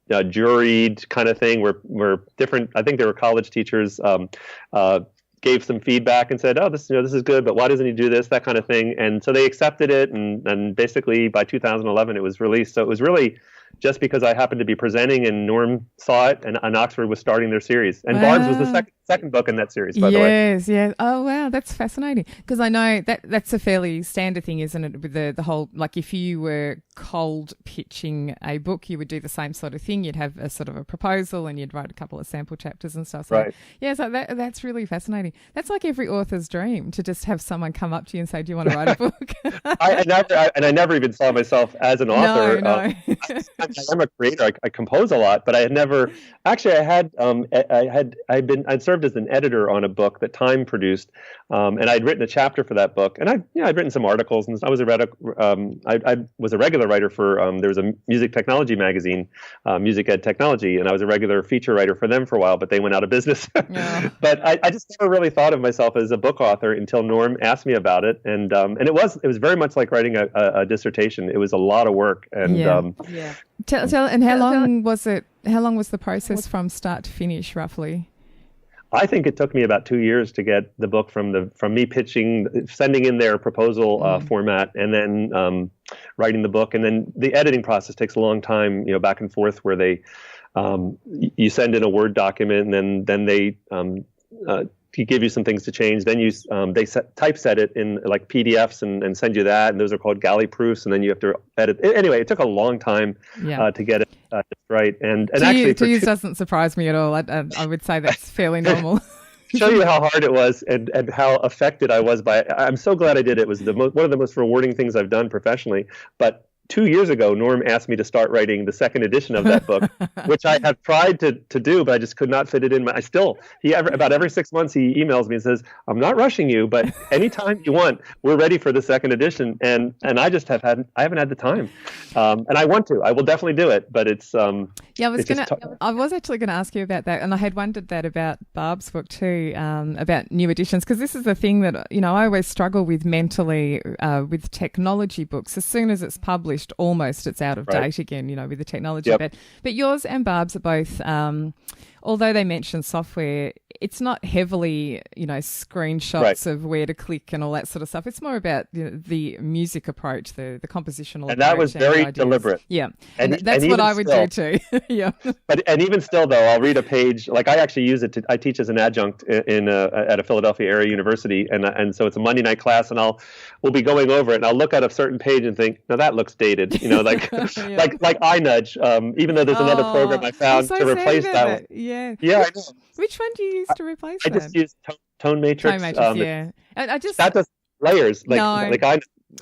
juried kind of thing where different, I think there were college teachers, gave some feedback and said, "Oh, this is good, but why doesn't he do this?" That kind of thing. And so they accepted it, and basically by 2011 it was released. So it was really just because I happened to be presenting and Norm saw it, and Oxford was starting their series. And Barb's was the second book in that series, by the way. Yes. Oh, wow, that's fascinating. Because I know that's a fairly standard thing, isn't it? With the whole, like if you were cold pitching a book, you would do the same sort of thing. You'd have a sort of a proposal and you'd write a couple of sample chapters and stuff. So, right. Yeah, so that's really fascinating. That's like every author's dream, to just have someone come up to you and say, "Do you want to write a book?" I never even saw myself as an author. No. I'm a creator. I compose a lot, but I had never. Actually, I'd served as an editor on a book that Time produced, and I'd written a chapter for that book, and I'd written some articles, and I was a regular writer for. There was a music technology magazine, Music Ed Technology, and I was a regular feature writer for them for a while, but they went out of business. Yeah. But I just never really thought of myself as a book author until Norm asked me about it, and it was very much like writing a dissertation. It was a lot of work, and and how long was it? How long was the process from start to finish, roughly? I think it took me about 2 years to get the book from me pitching, sending in their proposal format, and then writing the book, and then the editing process takes a long time, back and forth, where they you send in a Word document, and then they give you some things to change. Then they typeset it in like PDFs and send you that, and those are called galley proofs, and then you have to edit. Anyway, it took a long time to get it right. And actually, to use doesn't surprise me at all. I would say that's fairly normal. Show you how hard it was and how affected I was by it. I'm so glad I did it. It was one of the most rewarding things I've done professionally. But 2 years ago, Norm asked me to start writing the second edition of that book, which I have tried to do, but I just could not fit it in. About every 6 months, he emails me and says, I'm not rushing you, but anytime you want, we're ready for the second edition. And I just haven't had the time. And I want to. I will definitely do it, but it's I was actually going to ask you about that, and I had wondered that about Barb's book too, about new editions, because this is the thing that I always struggle with mentally with technology books. As soon as it's published, almost it's out of date again, with the technology. Yep. But yours and Barb's are both, although they mention software, it's not heavily, screenshots of where to click and all that sort of stuff. It's more about the music approach, the compositional approach. And that was very deliberate. Yeah. And that's what I would do too. Yeah. And even still, though, I'll read a page. Like I actually use it I teach as an adjunct at a Philadelphia area university. And so it's a Monday night class, and we'll be going over it, and I'll look at a certain page and think, no, that looks dated. Like iNudge, even though there's another program I found to replace that one. Yeah. Yeah, I know. Which one do you use to replace that? I just use Tone Matrix. Tone Matrix, that does layers, I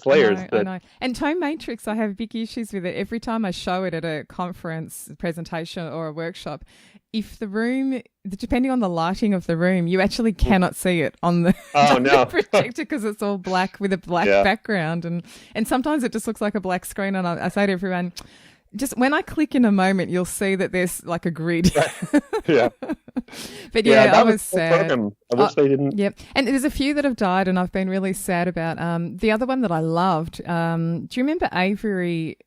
layers. I know. And Tone Matrix, I have big issues with it. Every time I show it at a conference, presentation, or a workshop, if the room, depending on the lighting of the room, you actually cannot see it on the, the projector because it's all black with a black background. And sometimes it just looks like a black screen. And I say to everyone, just when I click in a moment, you'll see that there's like a grid. Yeah. But I was sad. Program. I wish they didn't. Yep. And there's a few that have died, and I've been really sad about. The other one that I loved, do you remember Avery?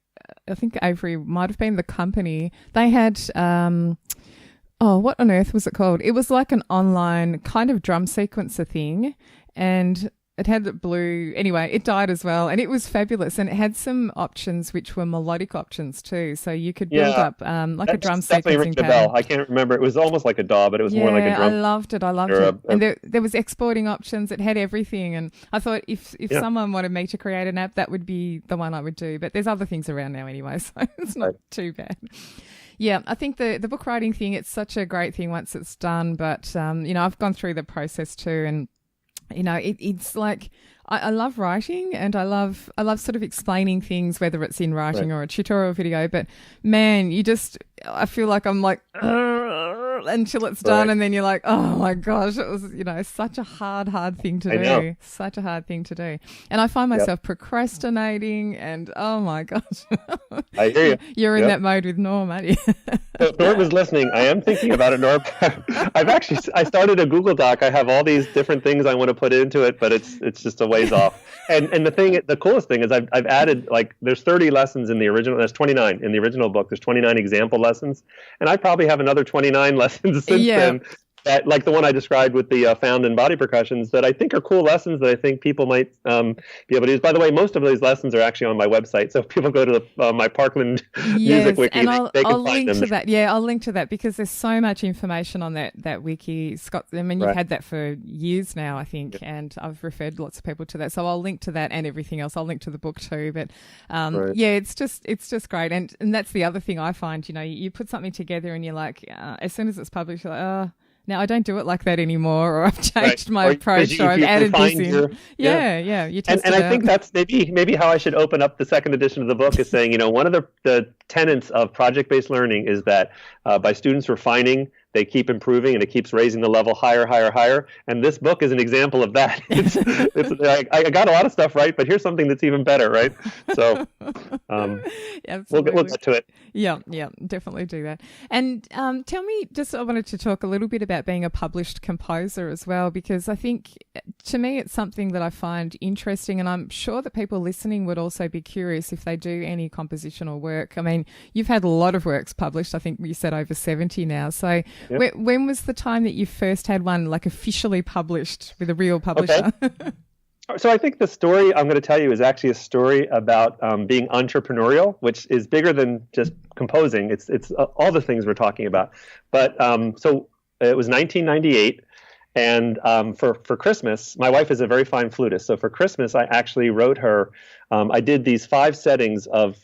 I think Avery might have been the company. They had, what on earth was it called? It was like an online kind of drum sequencer thing, and it had the blue. Anyway, it died as well, and it was fabulous. And it had some options which were melodic options too, so you could build up like a drum sequencing pad. I can't remember. It was almost like a DAW, but it was more like a drum. I loved it. And there was exporting options. It had everything, and I thought if someone wanted me to create an app, that would be the one I would do. But there's other things around now anyway, so it's not too bad. Yeah, I think the book writing thing, it's such a great thing once it's done. But I've gone through the process too, and it's like I love writing, and I love sort of explaining things, whether it's in writing or a tutorial video. But man, I feel like I'm like until it's done, and then you're like, oh my gosh, it was such a hard thing to do, such a hard thing to do, and I find myself procrastinating, and oh my gosh, I hear you. You're in that mode with Norm, aren't you? So if Norm is listening, I am thinking about it, Norm. I started a Google Doc. I have all these different things I want to put into it, but it's just a ways off. And the coolest thing is I've added, there's 30 lessons in the original. There's 29 in the original book. There's 29 example lessons, and I probably have another 29 lessons since then. That, like the one I described with the found and body percussions, that I think are cool lessons that I think people might be able to use. By the way, most of these lessons are actually on my website, so if people go to my Parkland Music Wiki, and they can I'll find link them. to that. Yeah, I'll link to that because there's so much information on that wiki, Scott. I mean, you've had that for years now, I think, and I've referred lots of people to that. So I'll link to that and everything else. I'll link to the book too. But it's just great. And that's the other thing I find. You put something together and you're like, as soon as it's published, you're like, oh. Now, I don't do it like that anymore, or I've changed my approach, or I've added this in. You test and it I think that's maybe how I should open up the second edition of the book is saying, one of the tenets of project-based learning is that by students refining, they keep improving, and it keeps raising the level higher, higher, higher. And this book is an example of that. It's I got a lot of stuff right, but here's something that's even better, right? So we'll get to it. Yeah, definitely do that. And tell me, I wanted to talk a little bit about being a published composer as well, because I think, to me, it's something that I find interesting, and I'm sure that people listening would also be curious if they do any compositional work. I mean, you've had a lot of works published. I think you said over 70 now. So when was the time that you first had one officially published with a real publisher? Okay. So I think the story I'm going to tell you is actually a story about being entrepreneurial, which is bigger than just composing. It's all the things we're talking about. But so it was 1998. And for Christmas, my wife is a very fine flutist. So for Christmas, I actually wrote her I did these 5 settings of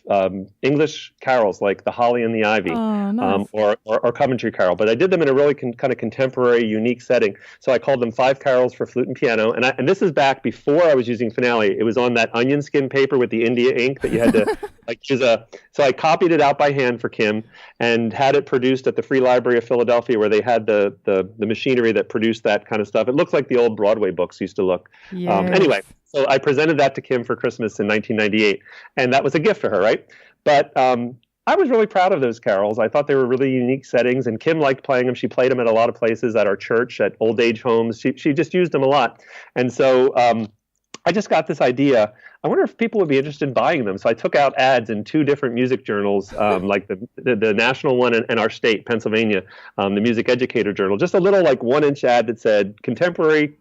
English carols like The Holly and the Ivy, nice. or Coventry Carol. But I did them in a really kind of contemporary, unique setting. So I called them 5 carols for flute and piano. And this is back before I was using Finale. It was on that onion skin paper with the India ink that you had to use So I copied it out by hand for Kim and had it produced at the Free Library of Philadelphia, where they had the machinery that produced that kind of stuff. It looks like the old Broadway books used to look. Yes. Anyway, so I presented that to Kim for Christmas in 1998, and that was a gift for her, right? But I was really proud of those carols. I thought they were really unique settings, and Kim liked playing them. She played them at a lot of places, at our church, at old age homes. She just used them a lot. And so I just got this idea. I wonder if people would be interested in buying them. So I took out ads in 2 different music journals, like the national one and our state, Pennsylvania, the Music Educator Journal. Just a little 1-inch ad that said contemporary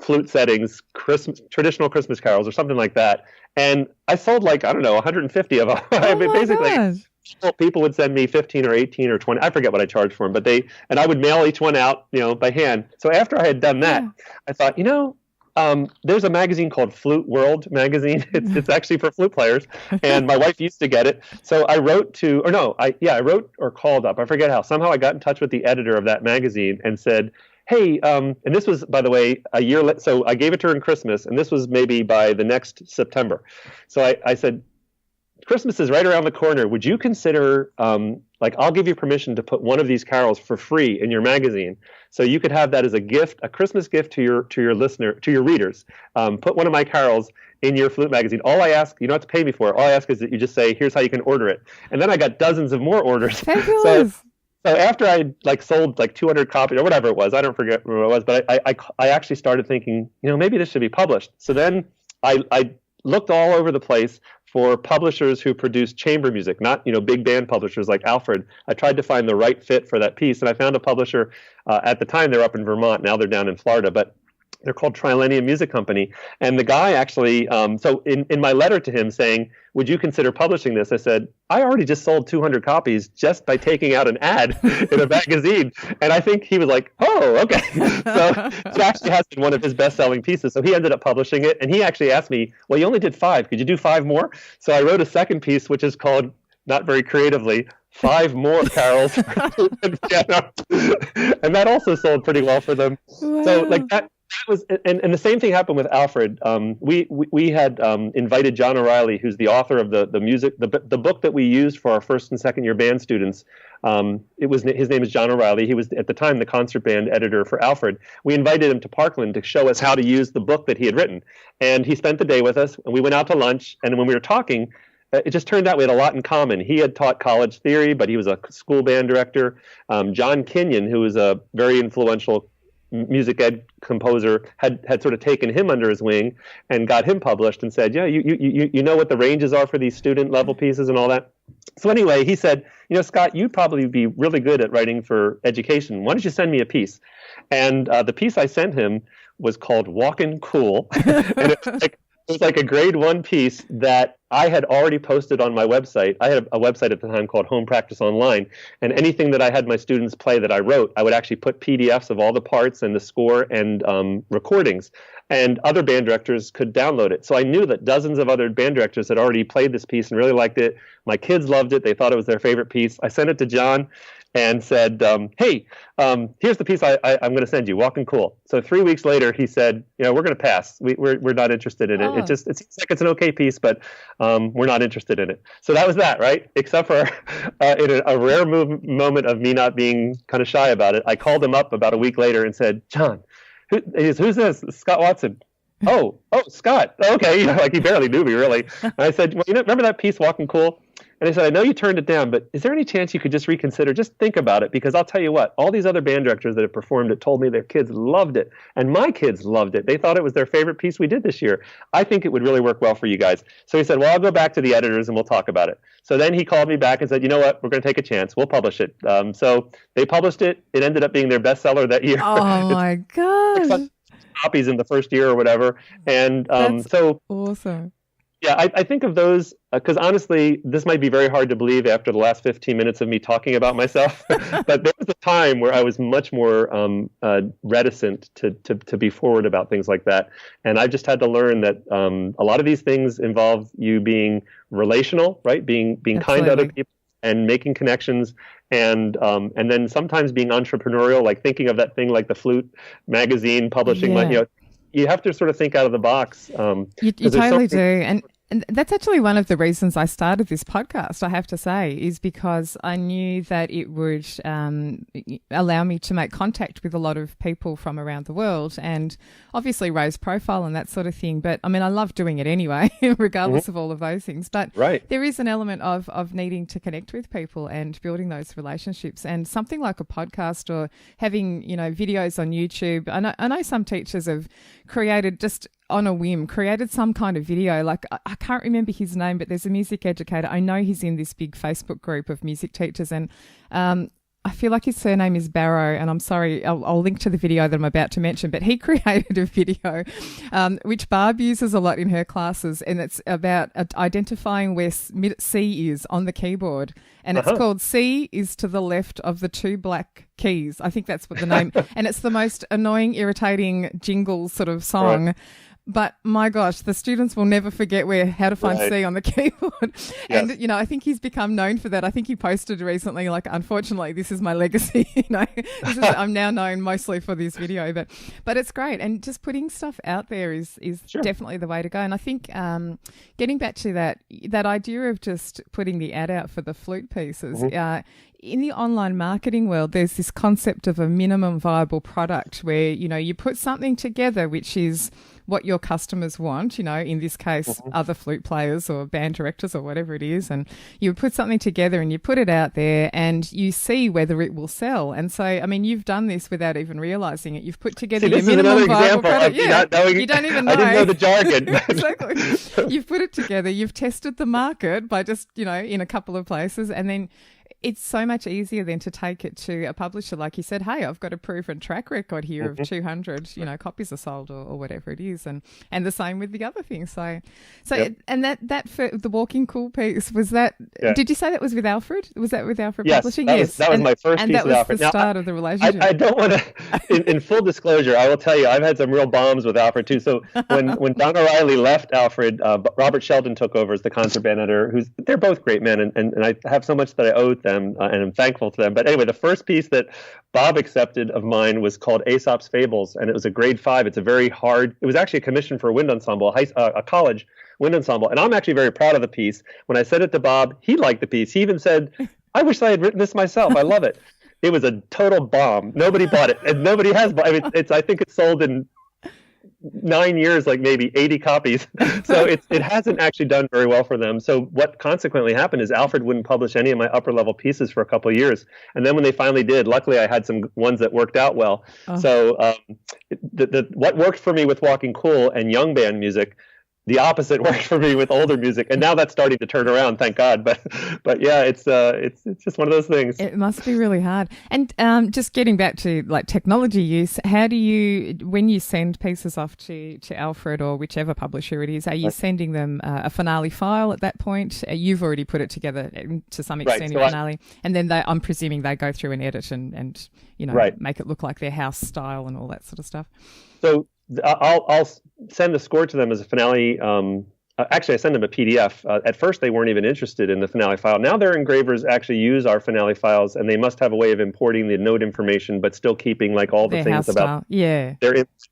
flute settings, traditional Christmas carols, or something like that. And I sold 150 of them. Basically, people would send me 15 or 18 or 20. I forget what I charged for them, and I would mail each one out, by hand. So after I had done that, I thought, there's a magazine called Flute World magazine. It's actually for flute players, and my wife used to get it. So I wrote I wrote or called up. I forget how. Somehow I got in touch with the editor of that magazine and said, hey, and this was, by the way, a year later. So I gave it to her in Christmas, and this was maybe by the next September. So I said, Christmas is right around the corner. Would you consider, I'll give you permission to put one of these carols for free in your magazine, so you could have that as a gift, a Christmas gift to your readers. Put one of my carols in your flute magazine. All I ask, you don't have to pay me for it. All I ask is that you just say, here's how you can order it. And then I got dozens of more orders. So after I sold 200 copies or whatever it was, I don't forget what it was, but I actually started thinking, maybe this should be published. So then I looked all over the place for publishers who produce chamber music, not big band publishers like Alfred. I tried to find the right fit for that piece, and I found a publisher. At the time, they're up in Vermont. Now they're down in Florida, but they're called Trilenium Music Company. And the guy actually, so in my letter to him saying, would you consider publishing this? I said, I already just sold 200 copies just by taking out an ad in a magazine. And I think he was like, oh, okay. So it actually has been one of his best-selling pieces. So he ended up publishing it. And he actually asked me, well, you only did 5. Could you do 5 more? So I wrote a second piece, which is called, not very creatively, 5 more carols and piano. And that also sold pretty well for them. Wow. So that was, and the same thing happened with Alfred. We had invited John O'Reilly, who's the author of the music, the book that we used for our first and second year band students. His name is John O'Reilly. He was at the time the concert band editor for Alfred. We invited him to Parkland to show us how to use the book that he had written, and he spent the day with us. And we went out to lunch, and when we were talking, it just turned out we had a lot in common. He had taught college theory, but he was a school band director. John Kenyon, who was a very influential music ed composer, had sort of taken him under his wing and got him published, and said, you know what the ranges are for these student level pieces and all that. So anyway, he said, Scott, you'd probably be really good at writing for education. Why don't you send me a piece? And the piece I sent him was called Walkin' Cool. And it was like a grade 1 piece that I had already posted on my website. I had a website at the time called Home Practice Online, and anything that I had my students play that I wrote, I would actually put PDFs of all the parts and the score and recordings, and other band directors could download it. So I knew that dozens of other band directors had already played this piece and really liked it. My kids loved it. They thought it was their favorite piece. I sent it to John and said, hey, here's the piece I'm going to send you, Walkin' Cool. So 3 weeks later, he said, we're going to pass. We're not interested in it. Oh. It seems like it's an okay piece, but we're not interested in it. So that was that, right? Except for in a rare moment of me not being kind of shy about it, I called him up about a week later and said, John, who's this? Scott Watson. Oh, Scott. Okay. Like he barely knew me, really. And I said, well, remember that piece, Walkin' Cool? And I said, I know you turned it down, but is there any chance you could just reconsider? Just think about it, because I'll tell you what, all these other band directors that have performed it told me their kids loved it, and my kids loved it. They thought it was their favorite piece we did this year. I think it would really work well for you guys. So he said, well, I'll go back to the editors and we'll talk about it. So then he called me back and said, you know what, we're going to take a chance. We'll publish it. So they published it. It ended up being their bestseller that year. Oh, my gosh. Copies in the first year or whatever. And That's so awesome. Yeah, I think of those because honestly, this might be very hard to believe after the last 15 minutes of me talking about myself. But was a time where I was much more reticent to be forward about things like that. And I just had to learn that a lot of these things involve you being relational, right? Being kind to other people and making connections, and then sometimes being entrepreneurial, like thinking of that thing like the Flute magazine publishing. You have to sort of think out of the box. You totally do. And that's actually one of the reasons I started this podcast, I have to say, is because I knew that it would allow me to make contact with a lot of people from around the world and obviously raise profile and that sort of thing. But I mean, I love doing it anyway, regardless of all of those things. But there is an element of needing to connect with people and building those relationships. And something like a podcast or having, videos on YouTube. I know some teachers have created just on a whim, created some kind of video. Like, I can't remember his name, but there's a music educator. I know he's in this big Facebook group of music teachers, and I feel like his surname is Barrow, and I'm sorry, I'll link to the video that I'm about to mention, but he created a video which Barb uses a lot in her classes, and it's about identifying where C is on the keyboard, and it's called C is to the left of the two black keys. I think that's what the name, and it's the most annoying, irritating jingle sort of song. But my gosh, the students will never forget how to find C on the keyboard. And, I think he's become known for that. I think he posted recently, like, unfortunately, this is my legacy. I'm now known mostly for this video, but it's great. And just putting stuff out there is definitely the way to go. And I think getting back to that idea of just putting the ad out for the flute pieces, in the online marketing world, there's this concept of a minimum viable product where, you put something together which is what your customers want, in this case, other flute players or band directors or whatever it is. And you put something together and you put it out there and you see whether it will sell. And so, I mean, you've done this without even realizing it. You've put together your minimum viable product. You don't even know. I didn't know the jargon. Exactly. You've put it together. You've tested the market by just, in a couple of places, and then it's so much easier then to take it to a publisher, like you said, hey, I've got a proven track record here of 200, copies are sold or whatever it is. And the same with the other things. And that for the Walking Cool piece, was that, did you say that was with Alfred? Was that with Alfred Publishing? That was my first piece with Alfred. And that was the start of the relationship. I don't want to, in full disclosure, I will tell you, I've had some real bombs with Alfred too. So when Don O'Reilly left Alfred, Robert Sheldon took over as the concert band editor, they're both great men, and I have so much that I owe them, and I'm thankful to them. But anyway, the first piece that Bob accepted of mine was called Aesop's Fables, and it was a grade 5. It's a very hard, it was actually a commission for a wind ensemble, a college wind ensemble. And I'm actually very proud of the piece. When I said it to Bob, he liked the piece. He even said, I wish I had written this myself. I love it. It was a total bomb. Nobody bought it, and nobody has bought it. I think it's sold in 9 years, like maybe 80 copies. So it hasn't actually done very well for them. So what consequently happened is Alfred wouldn't publish any of my upper level pieces for a couple of years. And then when they finally did, luckily I had some ones that worked out well. So what worked for me with Walking Cool and young band music, the opposite worked for me with older music, and now that's starting to turn around, thank God. But yeah, it's just one of those things. It must be really hard. And just getting back to like technology use, how do you, when you send pieces off to Alfred or whichever publisher it is, are you sending them a finale file at that point? You've already put it together to some extent in finale, and then I'm presuming they go through and edit and make it look like their house style and all that sort of stuff. So I'll send the score to them as a finale. Actually, I send them a PDF. At first, they weren't even interested in the finale file. Now their engravers actually use our finale files, and they must have a way of importing the note information, but still keeping like all the things about their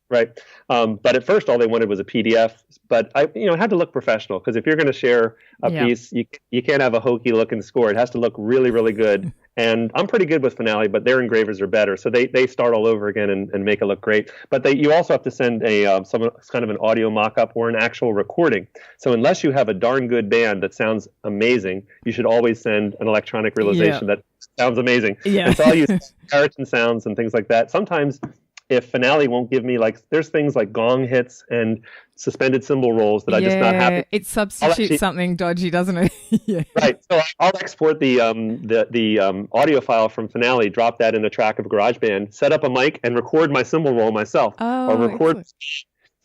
right. But at first, all they wanted was a PDF. But I had to look professional, because if you're going to share a piece, you can't have a hokey looking score. It has to look really, really good. And I'm pretty good with finale, but their engravers are better. So they start all over again and make it look great. But you also have to send some kind of an audio mock-up or an actual recording. So unless you have a darn good band that sounds amazing, you should always send an electronic realization that sounds amazing. Yeah. And so I'll use Karajan sounds and things like that. Sometimes if finale won't give me, like, there's things like gong hits and suspended cymbal rolls that I just not happy. It substitutes something dodgy, doesn't it? Right. So I'll export the audio file from finale, drop that in a track of GarageBand, set up a mic, and record my cymbal roll myself. Or record. Excellent.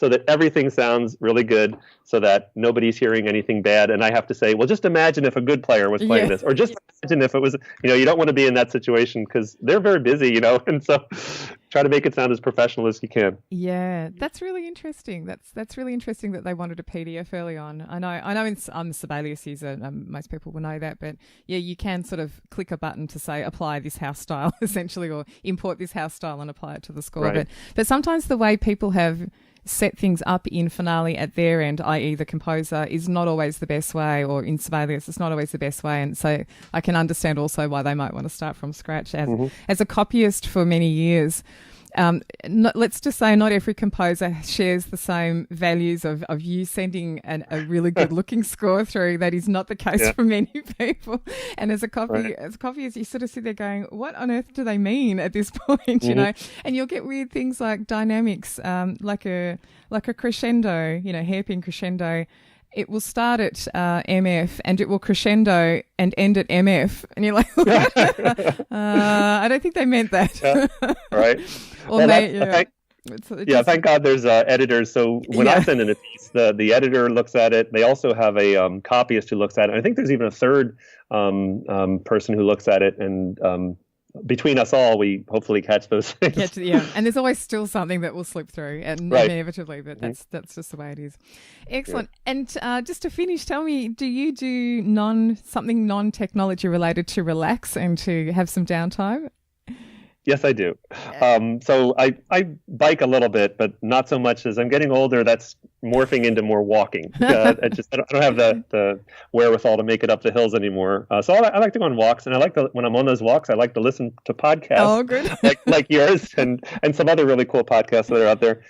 so that everything sounds really good, so that nobody's hearing anything bad. And I have to say, well, just imagine if a good player was playing this, or just imagine if it was, you don't want to be in that situation because they're very busy, and so try to make it sound as professional as you can. Yeah, that's really interesting. That's really interesting that they wanted a PDF early on. I know. I'm a Sibelius user. Most people will know that, but yeah, you can sort of click a button to say apply this house style essentially, or import this house style and apply it to the score. Right. But sometimes the way people have set things up in Finale at their end, i.e. the composer, is not always the best way, or in Sibelius it's not always the best way, and so I can understand also why they might want to start from scratch. As a copyist for many years, let's just say not every composer shares the same values of you sending a really good looking score through. That is not the case for many people. And as a copyist, you sort of sit there going, what on earth do they mean at this point? And you'll get weird things like dynamics, like a crescendo, hairpin crescendo. It will start at MF and it will crescendo and end at MF. And you're like, I don't think they meant that. Right. Thank God there's editors. So when I send in a piece, the editor looks at it. They also have a copyist who looks at it. I think there's even a third person who looks at it. And between us all, we hopefully catch those things. And there's always still something that will slip through, and inevitably, but that's just the way it is. Excellent. Yeah. And just to finish, tell me, do you do something non-technology related to relax and to have some downtime? Yes, I do. So I bike a little bit, but not so much. As I'm getting older, that's morphing into more walking. I don't have the wherewithal to make it up the hills anymore. So I like to go on walks, and when I'm on those walks, I like to listen to podcasts. Oh, good. like yours and some other really cool podcasts that are out there.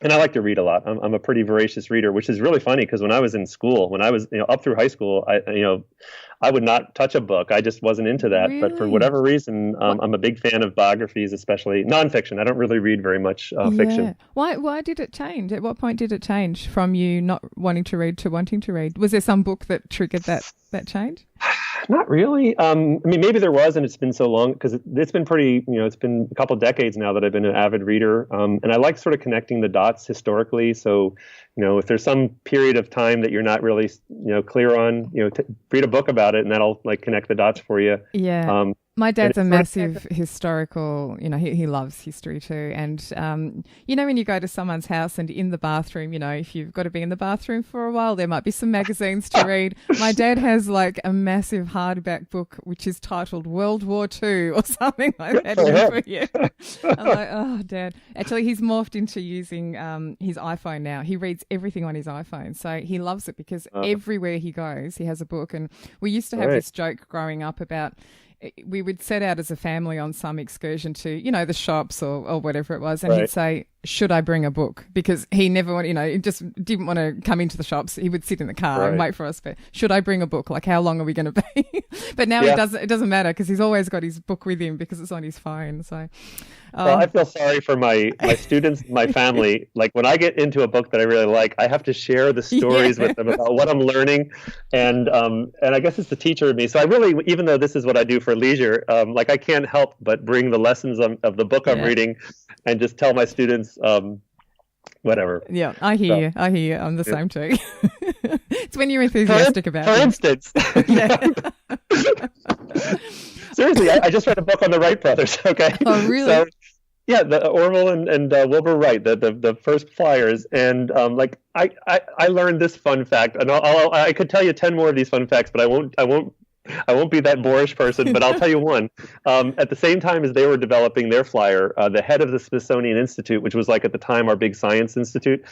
And I like to read a lot. I'm a pretty voracious reader, which is really funny because when I was in school, when I was up through high school, I would not touch a book. I just wasn't into that. Really? But for whatever reason, I'm a big fan of biographies, especially nonfiction. I don't really read very much fiction. Why did it change? At what point did it change from you not wanting to read to wanting to read? Was there some book that triggered that change? Not really. I mean, maybe there was, and it's been so long because it's been pretty, it's been a couple decades now that I've been an avid reader. And I like sort of connecting the dots historically. So, if there's some period of time that you're not really, clear on, read a book about it and that'll like connect the dots for you. Yeah. My dad's a massive historical, he loves history too. And, when you go to someone's house and in the bathroom, if you've got to be in the bathroom for a while, there might be some magazines to read. My dad has like a massive hardback book, which is titled World War II or something like that. I'm like, oh, Dad. Actually, he's morphed into using his iPhone now. He reads everything on his iPhone. So he loves it because everywhere he goes, he has a book. And we used to have this joke growing up about, we would set out as a family on some excursion to, the shops or whatever it was. And he'd say, should I bring a book? Because he never wanted, he just didn't want to come into the shops. He would sit in the car and wait for us. But should I bring a book? Like, how long are we going to be? But now it doesn't matter because he's always got his book with him because it's on his phone. So, well, I feel sorry for my students, my family. Like when I get into a book that I really like, I have to share the stories with them about what I'm learning. And I guess it's the teacher in me. So I really, even though this is what I do for leisure, I can't help but bring the lessons of the book I'm reading and just tell my students whatever. Yeah, I hear you. I'm the same too. It's when you're enthusiastic about it. For instance. Seriously, I just read a book on the Wright brothers, okay? Oh, really? So, the Orville and Wilbur Wright, the first flyers. And I learned this fun fact. And I could tell you 10 more of these fun facts, but I won't be that boorish person, but I'll tell you one. At the same time as they were developing their flyer, the head of the Smithsonian Institute, which was like at the time our big science institute,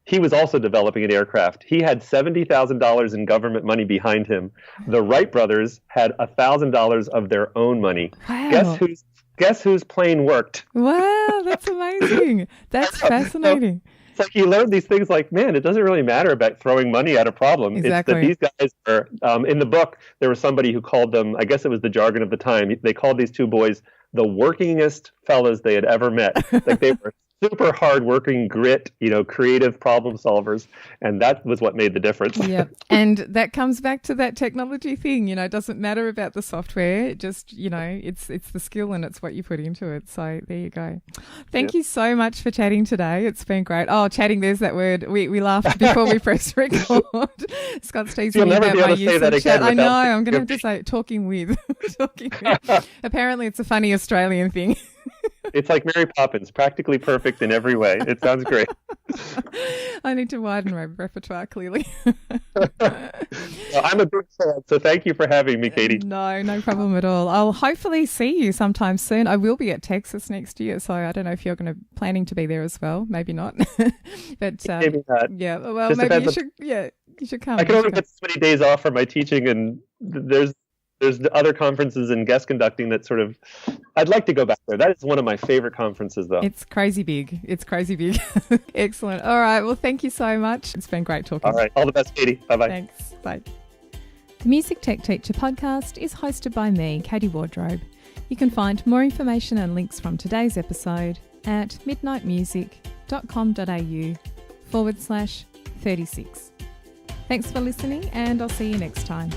he was also developing an aircraft. He had $70,000 in government money behind him. The Wright brothers had $1,000 of their own money. Wow. Guess whose plane worked? Wow, that's amazing. That's fascinating. It's like you learn these things like, man, it doesn't really matter about throwing money at a problem. Exactly. It's that these guys are, in the book, there was somebody who called them, I guess it was the jargon of the time, they called these two boys the workingest fellas they had ever met. Like they were super hardworking, grit, creative problem solvers, and that was what made the difference. Yeah, and that comes back to that technology thing. It doesn't matter about the software. It just, it's the skill and it's what you put into it. So there you go. Thank you so much for chatting today. It's been great. Oh, chatting, there's that word. We laughed before we press record. Scott's teasing me about my use of chat. I know. I'm going to have to say talking with. Apparently, it's a funny Australian thing. It's like Mary Poppins, practically perfect in every way. It sounds great. I need to widen my repertoire, clearly. Well, I'm a big fan, so thank you for having me, Katie. No problem at all. I'll hopefully see you sometime soon. I will be at Texas next year, so I don't know if you're planning to be there as well. Maybe not. But maybe not. Yeah, well, maybe you should. Yeah, you should come. I can only get so many days off from my teaching, and there's the other conferences and guest conducting that sort of, I'd like to go back there. That is one of my favorite conferences, though. It's crazy big. Excellent. All right. Well, thank you so much. It's been great talking. All right. All the best, Katie. Bye-bye. Thanks. Bye. The Music Tech Teacher podcast is hosted by me, Katie Wardrobe. You can find more information and links from today's episode at midnightmusic.com.au/36. Thanks for listening, and I'll see you next time.